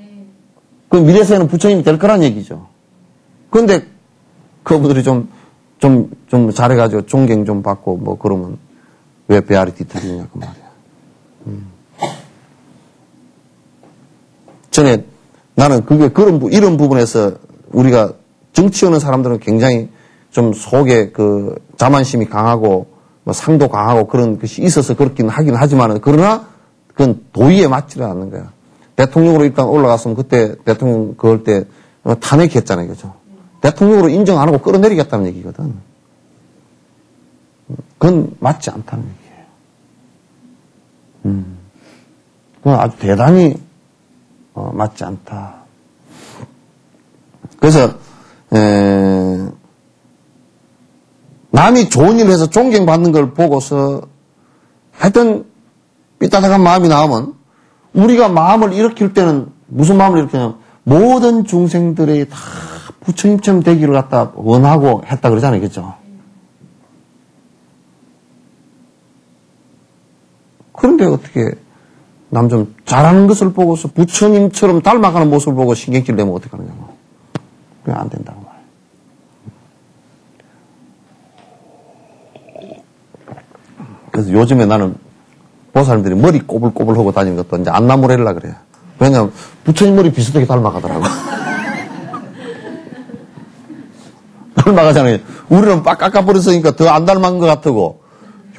그 미래세에는 부처님이 될 거란 얘기죠. 그런데 그분들이 좀 잘해가지고 존경 좀 받고 뭐 그러면 왜 배알이 뒤틀리냐 그 말이야. 전에 나는 그게 이런 부분에서 우리가 정치하는 사람들은 굉장히 좀 속에 그 자만심이 강하고 뭐 상도 강하고 그런 것이 있어서 그렇긴 하긴 하지만은 그러나 그건 도의에 맞지를 않는 거야. 대통령으로 일단 올라갔으면 그때 대통령 그럴 때 탄핵했잖아요. 그죠? 대통령으로 인정 안 하고 끌어내리겠다는 얘기거든. 그건 맞지 않다는 얘기예요. 그건 아주 대단히 맞지 않다. 그래서 남이 좋은 일을 해서 존경받는 걸 보고서 하여튼 삐딱한 마음이 나오면 우리가 마음을 일으킬 때는 무슨 마음을 일으키냐면 모든 중생들의 다 부처님처럼 되기를 갖다 원하고 했다 그러잖아요. 그죠? 그런데 어떻게 남 좀 잘하는 것을 보고서 부처님처럼 닮아가는 모습을 보고 신경질 내면 어떻게 하느냐고. 그게 안 된다고 말이에요. 그래서 요즘에 나는 보살님들이 머리 꼬불꼬불 하고 다니는 것도 이제 안 나무래라 그래요. 왜냐면 부처님 머리 비슷하게 닮아가더라고. 닮아가잖아요. 우리는 빡 깎아버렸으니까 더 안 닮은 것 같고,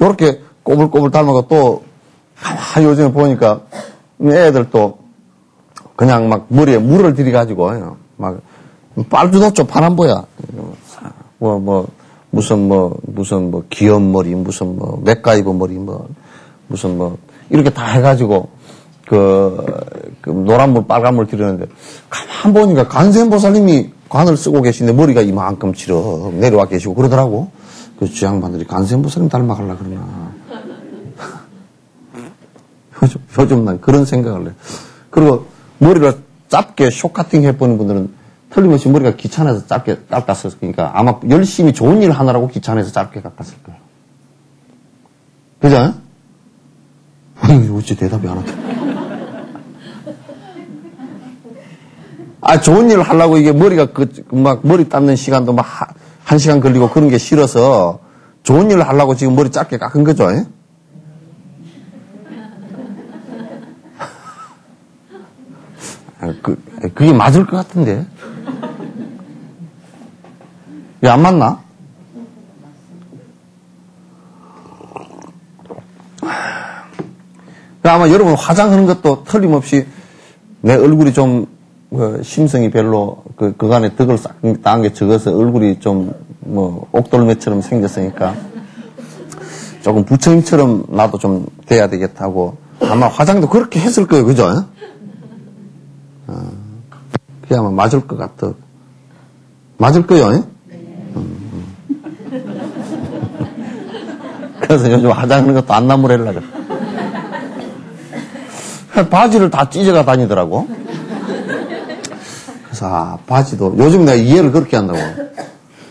요렇게 꼬불꼬불 닮아가 또, 요즘에 보니까 애들 또 그냥 막 머리에 물을 들이가지고, 막, 빨주노초 파남보야. 무슨 귀염 머리, 무슨 맥가이버 머리, 무슨 이렇게 다 해가지고, 그 노란물, 빨간물 들이는데, 가만 보니까 간센보살님이 관을 쓰고 계신데 머리가 이만큼 치러 내려와 계시고 그러더라고. 그 주양반들이 간센보살님 닮아가려고 그러나. 요즘 난 그런 생각을 해. 그리고 머리를 짧게 숏카팅 해보는 분들은 틀림없이 머리가 귀찮아서 짧게 깎았을 거니까 아마 열심히 좋은 일 하느라고 귀찮아서 짧게 깎았을 거예요. 그죠? 어찌 대답이 안 하더라. 좋은 일을 하려고 이게 머리가 머리 닦는 시간도 막 1시간 걸리고 그런 게 싫어서 좋은 일을 하려고 지금 머리 짧게 깎은 거죠? 그게 맞을 것 같은데. 왜 안 맞나? 아마 여러분 화장하는 것도 틀림없이 내 얼굴이 좀 심성이 별로 그간에 덕을 쌓은 게 적어서 얼굴이 좀 옥돌매처럼 생겼으니까 조금 부처님처럼 나도 좀 돼야 되겠다고 아마 화장도 그렇게 했을 거예요. 그죠? 그게 아마 맞을 것 같아. 맞을 거요? 그래서 요즘 화장하는 것도 안 나무래려고 그래. 바지를 다 찢어가 다니더라고. 그래서 바지도 요즘 내가 이해를 그렇게 한다고.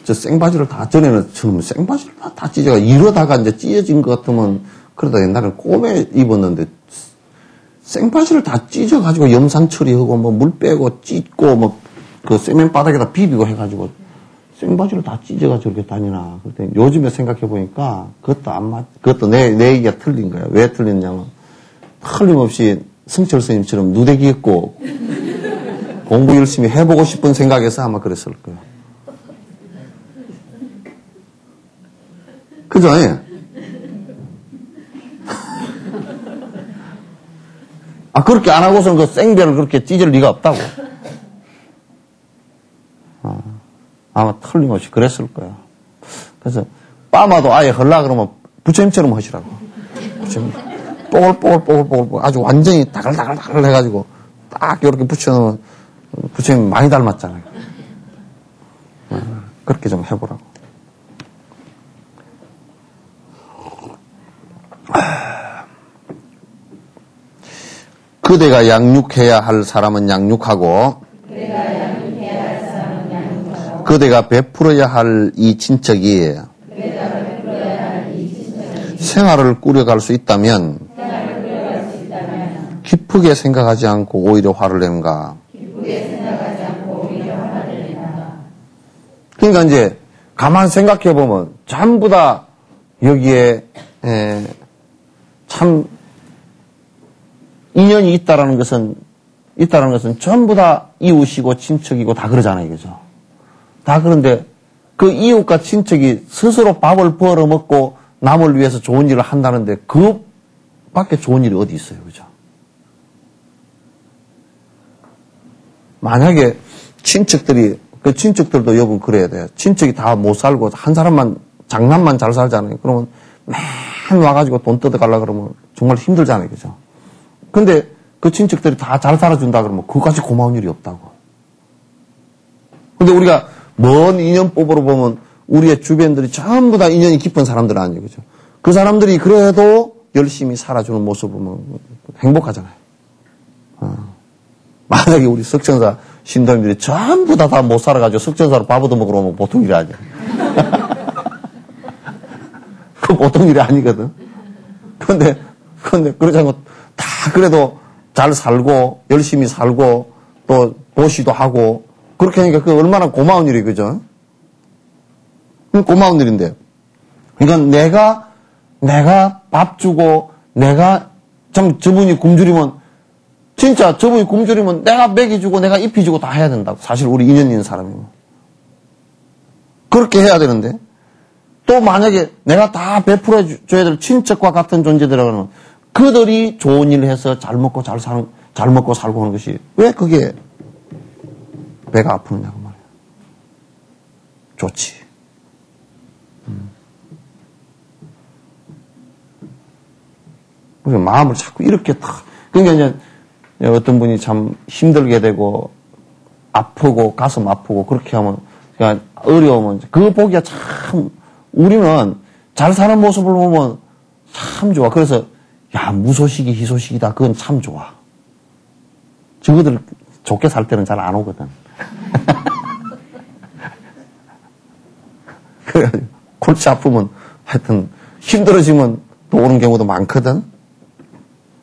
저 생바지를 다 전에는 처음 생바지를 다 찢어가 이러다가 이제 찢어진 것 같으면 그러다 옛날에는 꼬매 입었는데 생바지를 다 찢어가지고 염산 처리하고 물 빼고 찢고 그 세면 바닥에다 비비고 해가지고 생바지를 다 찢어가지고 이렇게 다니나. 그랬더니 요즘에 생각해보니까 그것도 내 얘기가 틀린 거야. 왜 틀렸냐면 틀림없이 승철 스님처럼 누대기 있고 공부 열심히 해보고 싶은 생각에서 아마 그랬을 거예요. 그죠? 그렇게 안 하고서는 그 생별을 그렇게 찢을 리가 없다고. 아마 틀림없이 그랬을 거야. 그래서 빠마도 아예 헐라 그러면 부처님처럼 하시라고. 부처님 뽀글뽀글 아주 완전히 다글다글 해가지고 딱 이렇게 붙여놓으면 부처님 많이 닮았잖아요. 그렇게 좀 해보라고. 그대가 양육해야 할 사람은 양육하고 그대가 베풀어야 할 이 친척이 생활을 꾸려갈 수 있다면 기쁘게 생각하지 않고 오히려 화를 내는가. 그러니까 이제 가만 생각해 보면 전부 다 여기에 참 인연이 있다라는 것은 전부 다 이웃이고 친척이고 다 그러잖아요, 그죠? 다 그런데 그 이웃과 친척이 스스로 밥을 벌어 먹고 남을 위해서 좋은 일을 한다는데 그 밖에 좋은 일이 어디 있어요, 그죠? 만약에 그 친척들도 여러분 그래야 돼요. 친척이 다 못 살고 한 사람만 장남만 잘 살잖아요. 그러면 맨 와가지고 돈 뜯어가려고 그러면 정말 힘들잖아요, 그죠? 근데 그 친척들이 다 잘 살아준다 그러면 그것까지 고마운 일이 없다고. 근데 우리가 먼 인연법으로 보면 우리의 주변들이 전부 다 인연이 깊은 사람들 아니에요, 그죠? 그 사람들이 그래도 열심히 살아주는 모습을 보면 행복하잖아요. 만약에 우리 석천사 신도님들이 전부 다 못 살아가지고 석천사로 밥 얻어먹으러 오면 보통 일이 아니야. 그 보통 일이 아니거든. 근데 그러지 않고 다 그래도 잘 살고 열심히 살고 또 보시도 하고 그렇게 하니까 그 얼마나 고마운 일이 그죠? 고마운 일인데. 그러니까 내가 밥 주고 내가 참 저분이 굶주리면 진짜 저분이 굶주리면 내가 먹여주고 내가 입혀주고 다 해야 된다고. 사실 우리 인연 있는 사람이면. 그렇게 해야 되는데 또 만약에 내가 다 베풀어 줘야 될 친척과 같은 존재들하고는 그들이 좋은 일을 해서 잘 먹고 살고 하는 것이 왜 그게 배가 아프느냐고 말이야. 좋지. 마음을 자꾸 이렇게 탁. 그러니까 이제 어떤 분이 참 힘들게 되고 아프고 가슴 아프고 그렇게 하면 그러니까 어려우면 그거 보기가 참 우리는 잘 사는 모습을 보면 참 좋아. 그래서 야 무소식이 희소식이다. 그건 참 좋아. 저거들 좋게 살 때는 잘 안 오거든. 그래가지고 골치 아프면 하여튼 힘들어지면 또 오는 경우도 많거든.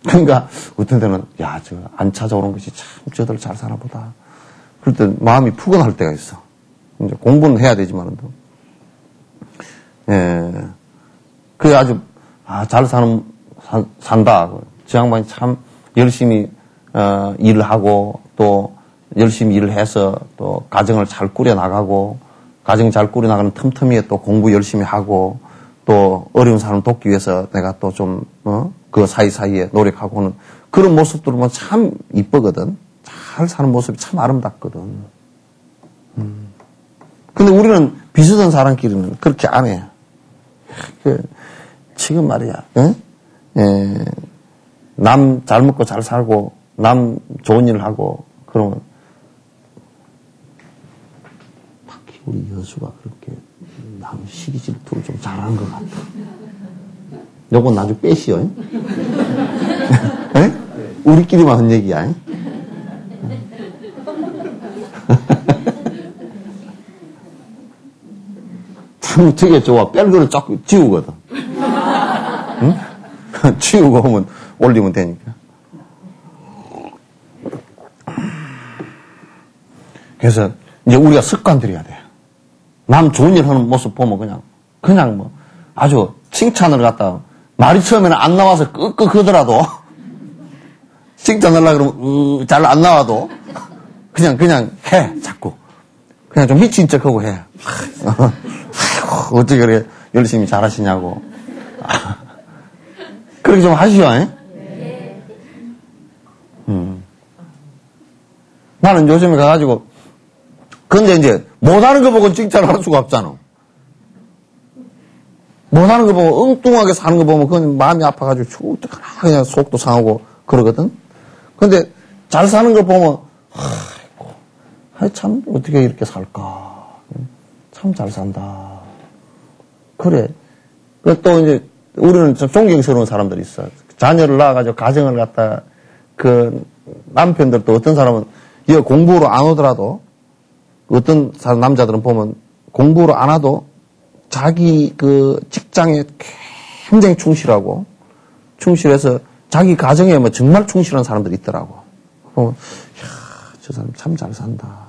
그러니까 어떤 때는 야 저 안 찾아오는 것이 참 저들 잘 사나 보다. 그럴 때 마음이 푸근할 때가 있어. 이제 공부는 해야 되지만도. 그게 아주 잘 산다. 저 양반이 참 열심히 일을 하고 또 열심히 일을 해서 또 가정을 잘 꾸려나가고 가정 잘 꾸려나가는 틈틈이에 또 공부 열심히 하고 또 어려운 사람 돕기 위해서 내가 또 좀 그 사이사이에 노력하고 하는 그런 모습들을 보면 참 이쁘거든. 잘 사는 모습이 참 아름답거든. 근데 우리는 비슷한 사람끼리는 그렇게 안 해. 지금 말이야. 남 잘 먹고 잘 살고 남 좋은 일을 하고 그러면 딱히 우리 여수가 그렇게 남 시기 질투를 좀 잘하는 것 같아. 요건 나중에 빼시오. 우리끼리만 한 얘기야. 참 되게 좋아. 뺄 거를 자꾸 지우거든. 응? 지우고 오면 올리면 되니까. 그래서 이제 우리가 습관 들여야 돼. 남 좋은 일 하는 모습 보면 그냥 뭐 아주 칭찬을 갖다 말이 처음에는 안 나와서 끄끄 하더라도 칭찬하려고 그러면 잘 안 나와도 그냥 해 자꾸 그냥 좀 미친 척하고 해. 아이고 어떻게 그래 열심히 잘하시냐고. 그렇게 좀 하시오. 네. 나는 요즘에 가가지고 근데 이제 못하는 거 보고 칭찬을 할 수가 없잖아. 못하는 거 보고 엉뚱하게 사는 거 보면 그건 마음이 아파가지고 그냥 속도 상하고 그러거든. 근데 잘 사는 거 보면 아이고 참 어떻게 이렇게 살까. 참 잘 산다. 그래. 또 이제 우리는 좀 존경스러운 사람들이 있어. 자녀를 낳아가지고 가정을 갖다 그 남편들도 어떤 사람은 이 공부로 안 오더라도 어떤 남자들은 보면 공부로 안 와도 자기 그 직장에 굉장히 충실해서 자기 가정에 뭐 정말 충실한 사람들이 있더라고. 이야, 저 사람 참 잘 산다.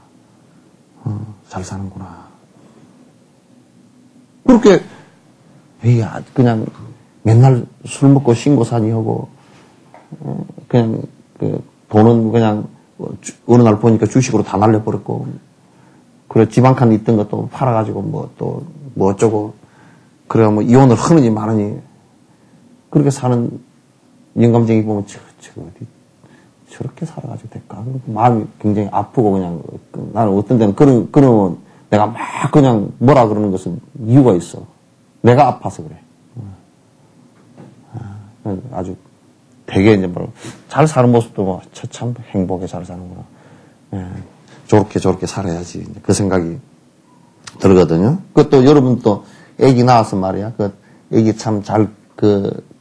잘 사는구나. 그렇게 그냥 맨날 술 먹고 신고사니 하고 그냥 그 돈은 그냥 어느 날 보니까 주식으로 다 날려버렸고 그래 집 한 칸 있던 것도 팔아가지고 뭐 어쩌고 그래 뭐 이혼을 하느니 마느니 그렇게 사는 영감쟁이 보면 어디 저렇게 살아가지고 될까? 마음이 굉장히 아프고 그냥 나는 어떤 데는 그러면 내가 막 그냥 뭐라 그러는 것은 이유가 있어. 내가 아파서 그래. 아주 되게 이제 잘 사는 모습도 참 행복해 잘 사는구나. 저렇게 살아야지. 그 생각이 들거든요. 그것도 여러분 또 애기 낳아서 말이야. 그 애기 참 잘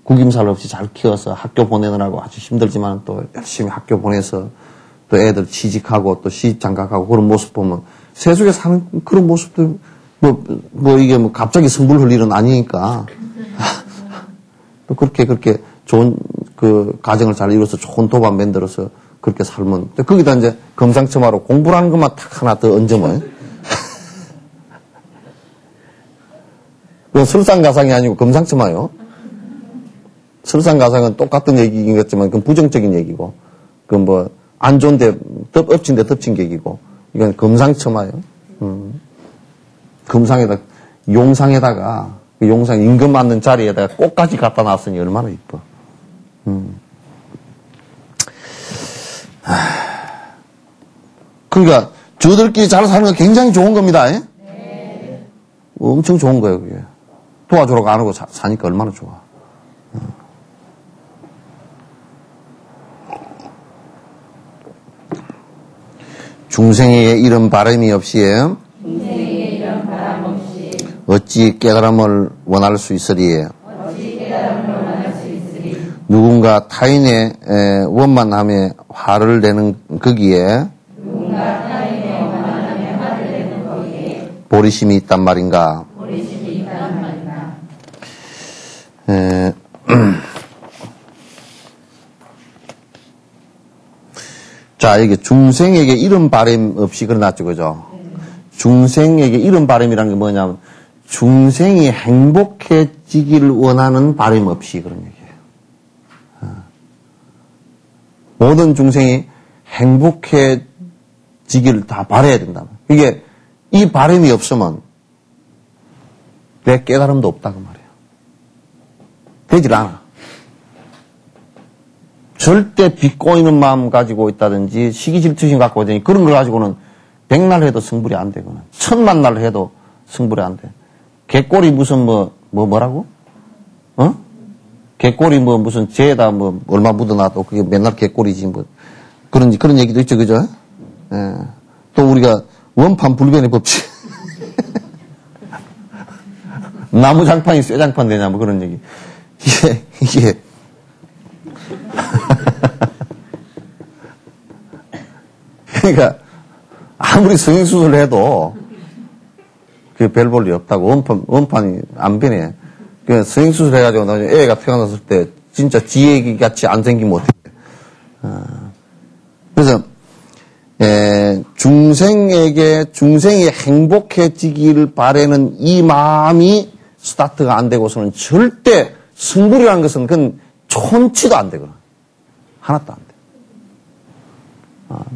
구김살 없이 잘 키워서 학교 보내느라고 아주 힘들지만 또 열심히 학교 보내서 또 애들 취직하고 또 시집장가가고 그런 모습 보면 세속에 사는 그런 모습도 이게 갑자기 승부를 흘 일은 아니니까 또 그렇게 좋은 그 가정을 잘 이루어서 좋은 도박 만들어서 그렇게 살면 또 거기다 이제 금상첨화로 공부라는 것만 탁 하나 더 얹으면 그건 설상가상이 아니고 금상첨화요. 설상가상은 똑같은 얘기겠지만 그건 부정적인 얘기고 그건 안 좋은데 엎친데 덮친 얘기고 이건 금상첨화요. 금상에다 용상에다가 그 용상 임금 맞는 자리에다가 꽃까지 갖다 놨으니 얼마나 이뻐. 그러니까 저들끼리 잘 사는 거 굉장히 좋은 겁니다. 네. 엄청 좋은 거예요. 그게. 도와주러 안 오고 사니까 얼마나 좋아. 중생에게 이런 바람이 없이 어찌 깨달음을 원할 수 있으리. 누군가 타인의 원만함에 화를 내는 거기에 보리심이 있단 말인가. 자, 이게 중생에게 이런 바람 없이 그러났죠, 그죠? 중생에게 이런 바람이라는 게 뭐냐면, 중생이 행복해지기를 원하는 바람 없이 그런 얘기예요. 모든 중생이 행복해지기를 다 바라야 된다. 이게, 이 바람이 없으면, 내 깨달음도 없다, 그 말이에요. 되질 않아. 절대 비꼬이는 마음 가지고 있다든지 시기 질투심 갖고 있다든지 그런 걸 가지고는 100날 해도 승불이 안 되거나 1000만 해도 승불이 안 돼. 개꼬리 무슨 뭐라고? 개꼬리 무슨 재에다 얼마 묻어놔도 그게 맨날 개꼬리지 그런 얘기도 있죠, 그죠? 예. 또 우리가 원판 불변의 법칙. 나무 장판이 쇠 장판 되냐 그런 얘기. 이게 그러니까 아무리 성형수술을 해도 그게 별 볼 일 없다고. 원판이 안 변해. 그러니까 성형수술 해가지고 나중에 애가 태어났을 때 진짜 지 애기 같이 안 생기면 어떡해. 그래서 중생이 행복해지기를 바라는 이 마음이 스타트가 안 되고서는 절대 승불이라는 것은 그건 촌치도 안 되거나 하나도 안 돼.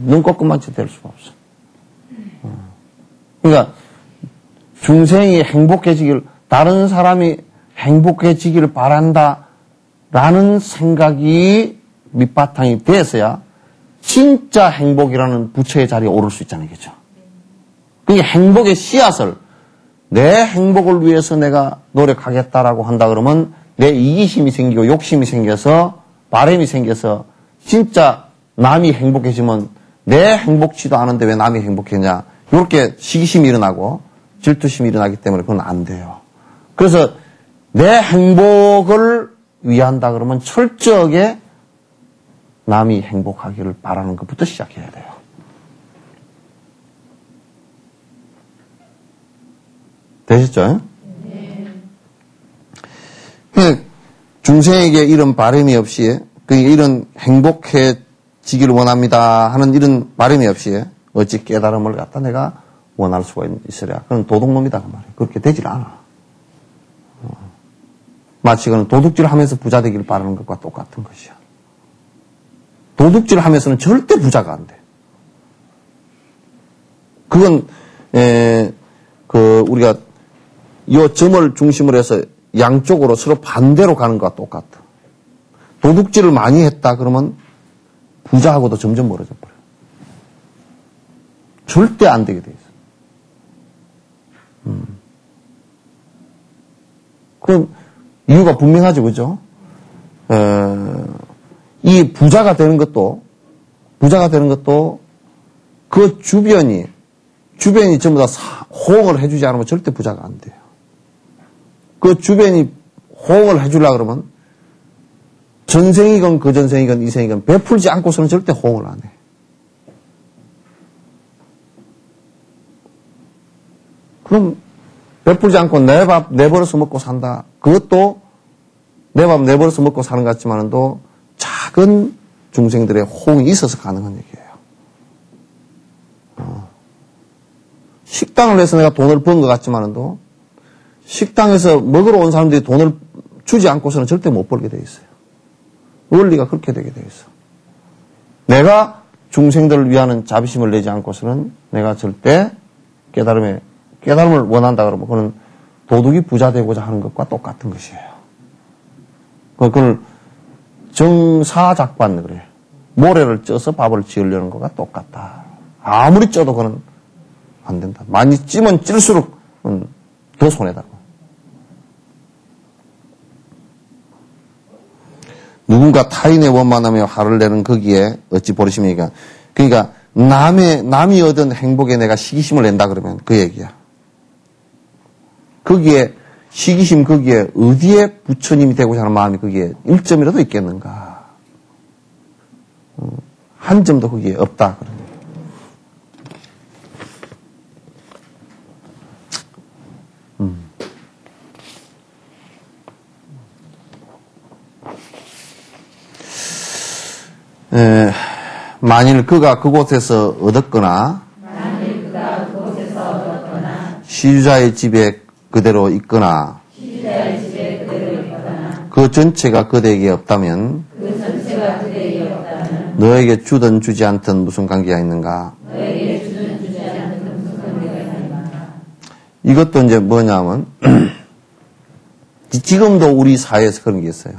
눈 꺾음만치 될 수가 없어. 그러니까 중생이 행복해지기를, 다른 사람이 행복해지기를 바란다라는 생각이 밑바탕이 돼서야 진짜 행복이라는 부처의 자리에 오를 수 있잖아요. 그죠? 그게 행복의 씨앗을, 내 행복을 위해서 내가 노력하겠다라고 한다 그러면 내 이기심이 생기고 욕심이 생겨서 바람이 생겨서 진짜 남이 행복해지면 내 행복치도 않은데 왜 남이 행복했냐. 이렇게 시기심이 일어나고 질투심이 일어나기 때문에 그건 안 돼요. 그래서 내 행복을 위한다 그러면 철저하게 남이 행복하기를 바라는 것부터 시작해야 돼요. 되셨죠? 네. 중생에게 이런 바람이 없이, 이런 행복해지기를 원합니다 하는 이런 바람이 없이 어찌 깨달음을 갖다 내가 원할 수가 있으랴. 그건 도둑놈이다 그 말이에요. 그렇게 되질 않아. 마치 그는 도둑질 하면서 부자 되기를 바라는 것과 똑같은 것이야. 도둑질 하면서는 절대 부자가 안 돼. 그건 우리가 이 점을 중심으로 해서 양쪽으로 서로 반대로 가는 것과 똑같아. 도둑질을 많이 했다 그러면 부자하고도 점점 멀어져 버려. 절대 안 되게 돼 있어. 그럼 이유가 분명하죠, 그죠? 이 부자가 되는 것도 그 주변이 전부 다 호응을 해주지 않으면 절대 부자가 안 돼요. 그 주변이 호응을 해주려고 그러면 전생이건 그 전생이건 이 생이건 베풀지 않고서는 절대 호응을 안 해. 그럼 베풀지 않고 내 밥 내버려서 먹고 산다. 그것도 내 밥 내버려서 먹고 사는 것 같지만도 작은 중생들의 호응이 있어서 가능한 얘기예요. 식당을 해서 내가 돈을 번 것 같지만도 식당에서 먹으러 온 사람들이 돈을 주지 않고서는 절대 못 벌게 돼 있어요. 원리가 그렇게 되게 돼 있어. 내가 중생들을 위하는 자비심을 내지 않고서는 내가 절대 깨달음을 원한다 그러면 그건 도둑이 부자 되고자 하는 것과 똑같은 것이에요. 그걸 정사작반 그래요. 모래를 쪄서 밥을 지으려는 것과 똑같다. 아무리 쪄도 그건 안 된다. 많이 찌면 찔수록 더 손해다. 누군가 타인의 원만하며 화를 내는 거기에 어찌 버리십니까? 그러니까 남이 얻은 행복에 내가 시기심을 낸다 그러면 그 얘기야. 거기에 시기심 거기에 어디에 부처님이 되고자 하는 마음이 거기에 1점이라도 있겠는가? 한 점도 거기에 없다 그러면. 만일 그가 그곳에서 얻었거나 시주자의 집에 그대로 있거나 그 전체가 그대에게 없다면 너에게 주든 주지 않든 무슨 관계가 있는가? 이것도 이제 뭐냐면 지금도 우리 사회에서 그런 게 있어요.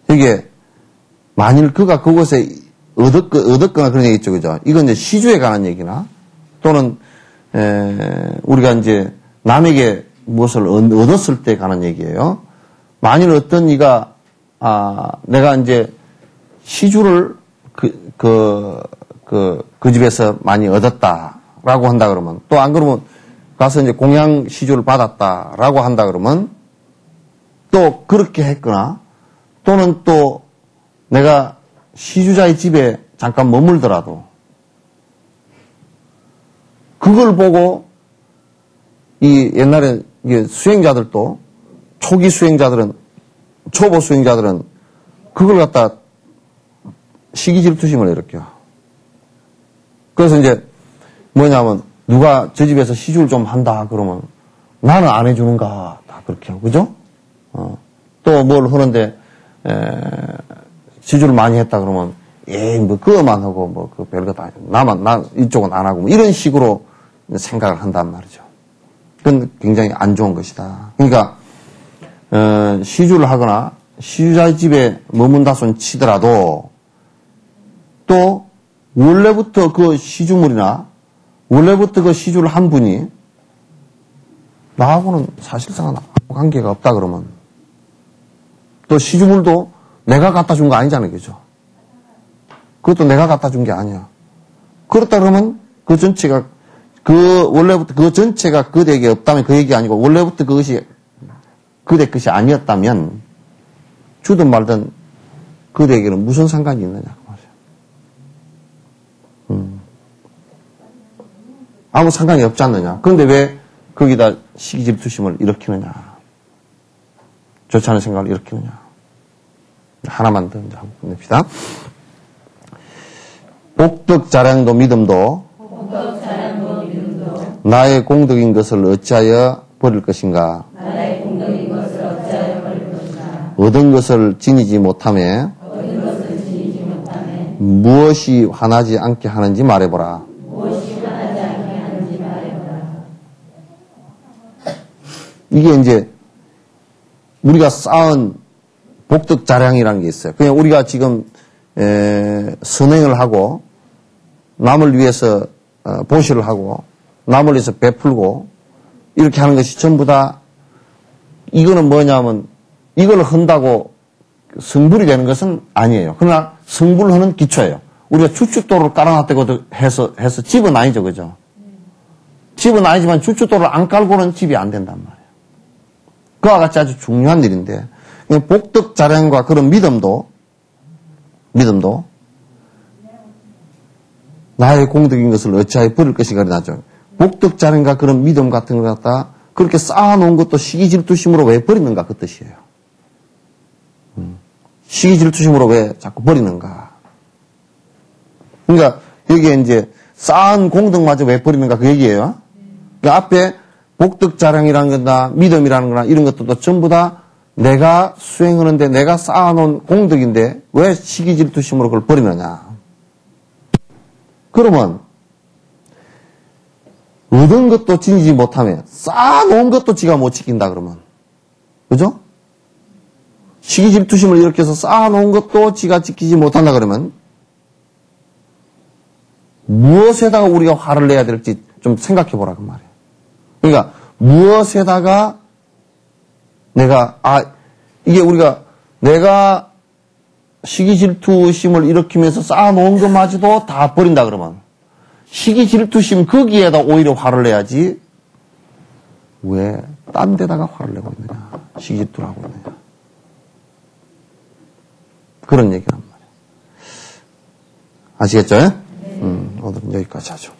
이게 만일 그가 그곳에 얻었거나 그런 얘기 있죠, 그죠? 이건 이제 시주에 관한 얘기나 또는 우리가 이제 남에게 무엇을 얻었을 때 관한 얘기예요. 만일 어떤 이가 내가 이제 시주를 그 집에서 많이 얻었다라고 한다 그러면 또 안 그러면 가서 이제 공양 시주를 받았다라고 한다 그러면 또 그렇게 했거나 또는 또 내가 시주자의 집에 잠깐 머물더라도 그걸 보고 이 옛날에 수행자들도 초기 수행자들은 초보 수행자들은 그걸 갖다 시기질투심을 일으켜. 그래서 이제 뭐냐면 누가 저 집에서 시주를 좀 한다 그러면 나는 안 해주는가 다 그렇게 하고 그죠? 또 뭘 하는데 시주를 많이 했다 그러면 뭐 그거만 하고 뭐 그 별것 아니야. 나 이쪽은 안 하고 뭐 이런 식으로 생각을 한단 말이죠. 그건 굉장히 안 좋은 것이다. 그러니까 시주를 하거나 시주자의 집에 머문다 손 치더라도 또 원래부터 그 시주물이나 원래부터 그 시주를 한 분이 나하고는 사실상 아무 관계가 없다 그러면 또 시주물도 내가 갖다 준 거 아니잖아요. 그죠? 그것도 내가 갖다 준 게 아니야. 그렇다 그러면 그 전체가 원래부터 그 전체가 그대에게 없다면 그 얘기 아니고 원래부터 그것이 그대 것이 아니었다면 주든 말든 그대에게는 무슨 상관이 있느냐 그 말이에요. 아무 상관이 없지 않느냐. 그런데 왜 거기다 시기질투심을 일으키느냐. 좋지 않은 생각을 일으키느냐. 하나만 더 이제 한번 끝냅시다. 복덕 자량도 믿음도 나의 공덕인 것을 어찌하여 버릴 것인가. 얻은 것을 지니지 못하며 무엇이 화나지 않게 하는지 말해보라. 이게 이제 우리가 쌓은 복덕 자량이라는 게 있어요. 그냥 우리가 지금 선행을 하고 남을 위해서 보시를 하고 남을 위해서 베풀고 이렇게 하는 것이 전부 다 이거는 뭐냐면 이걸 한다고 성불이 되는 것은 아니에요. 그러나 성불을 하는 기초예요. 우리가 주춧돌을 깔아놨다고 해서 집은 아니죠. 그죠? 집은 아니지만 주춧돌을 안 깔고는 집이 안 된단 말이에요. 그와 같이 아주 중요한 일인데 복덕 자량과 그런 믿음도 나의 공덕인 것을 어찌하여 버릴 것인가 나죠. 복덕 자량과 그런 믿음 같은 걸 갖다 그렇게 쌓아놓은 것도 시기질투심으로 왜 버리는가 그 뜻이에요. 시기질투심으로 왜 자꾸 버리는가. 그러니까 여기에 이제 쌓은 공덕마저 왜 버리는가 그 얘기예요. 그러니까 앞에 복덕 자량이라는 거나 믿음이라는 거나 이런 것들도 전부 다 내가 수행하는데 내가 쌓아놓은 공덕인데 왜 시기질투심으로 그걸 버리느냐. 그러면 얻은 것도 지니지 못하며 쌓아놓은 것도 지가 못 지킨다 그러면 그죠? 시기질투심을 일으켜서 쌓아놓은 것도 지가 지키지 못한다 그러면 무엇에다가 우리가 화를 내야 될지 좀 생각해 보라 그 말이에요. 그러니까 무엇에다가 내가 이게 우리가 내가 시기질투심을 일으키면서 쌓아놓은 것마저도 다 버린다 그러면 시기질투심 거기에다 오히려 화를 내야지 왜 딴 데다가 화를 내고 있느냐. 시기질투를 하고 있느냐. 그런 얘기란 말이에요. 아시겠죠? 오늘은 여기까지 하죠.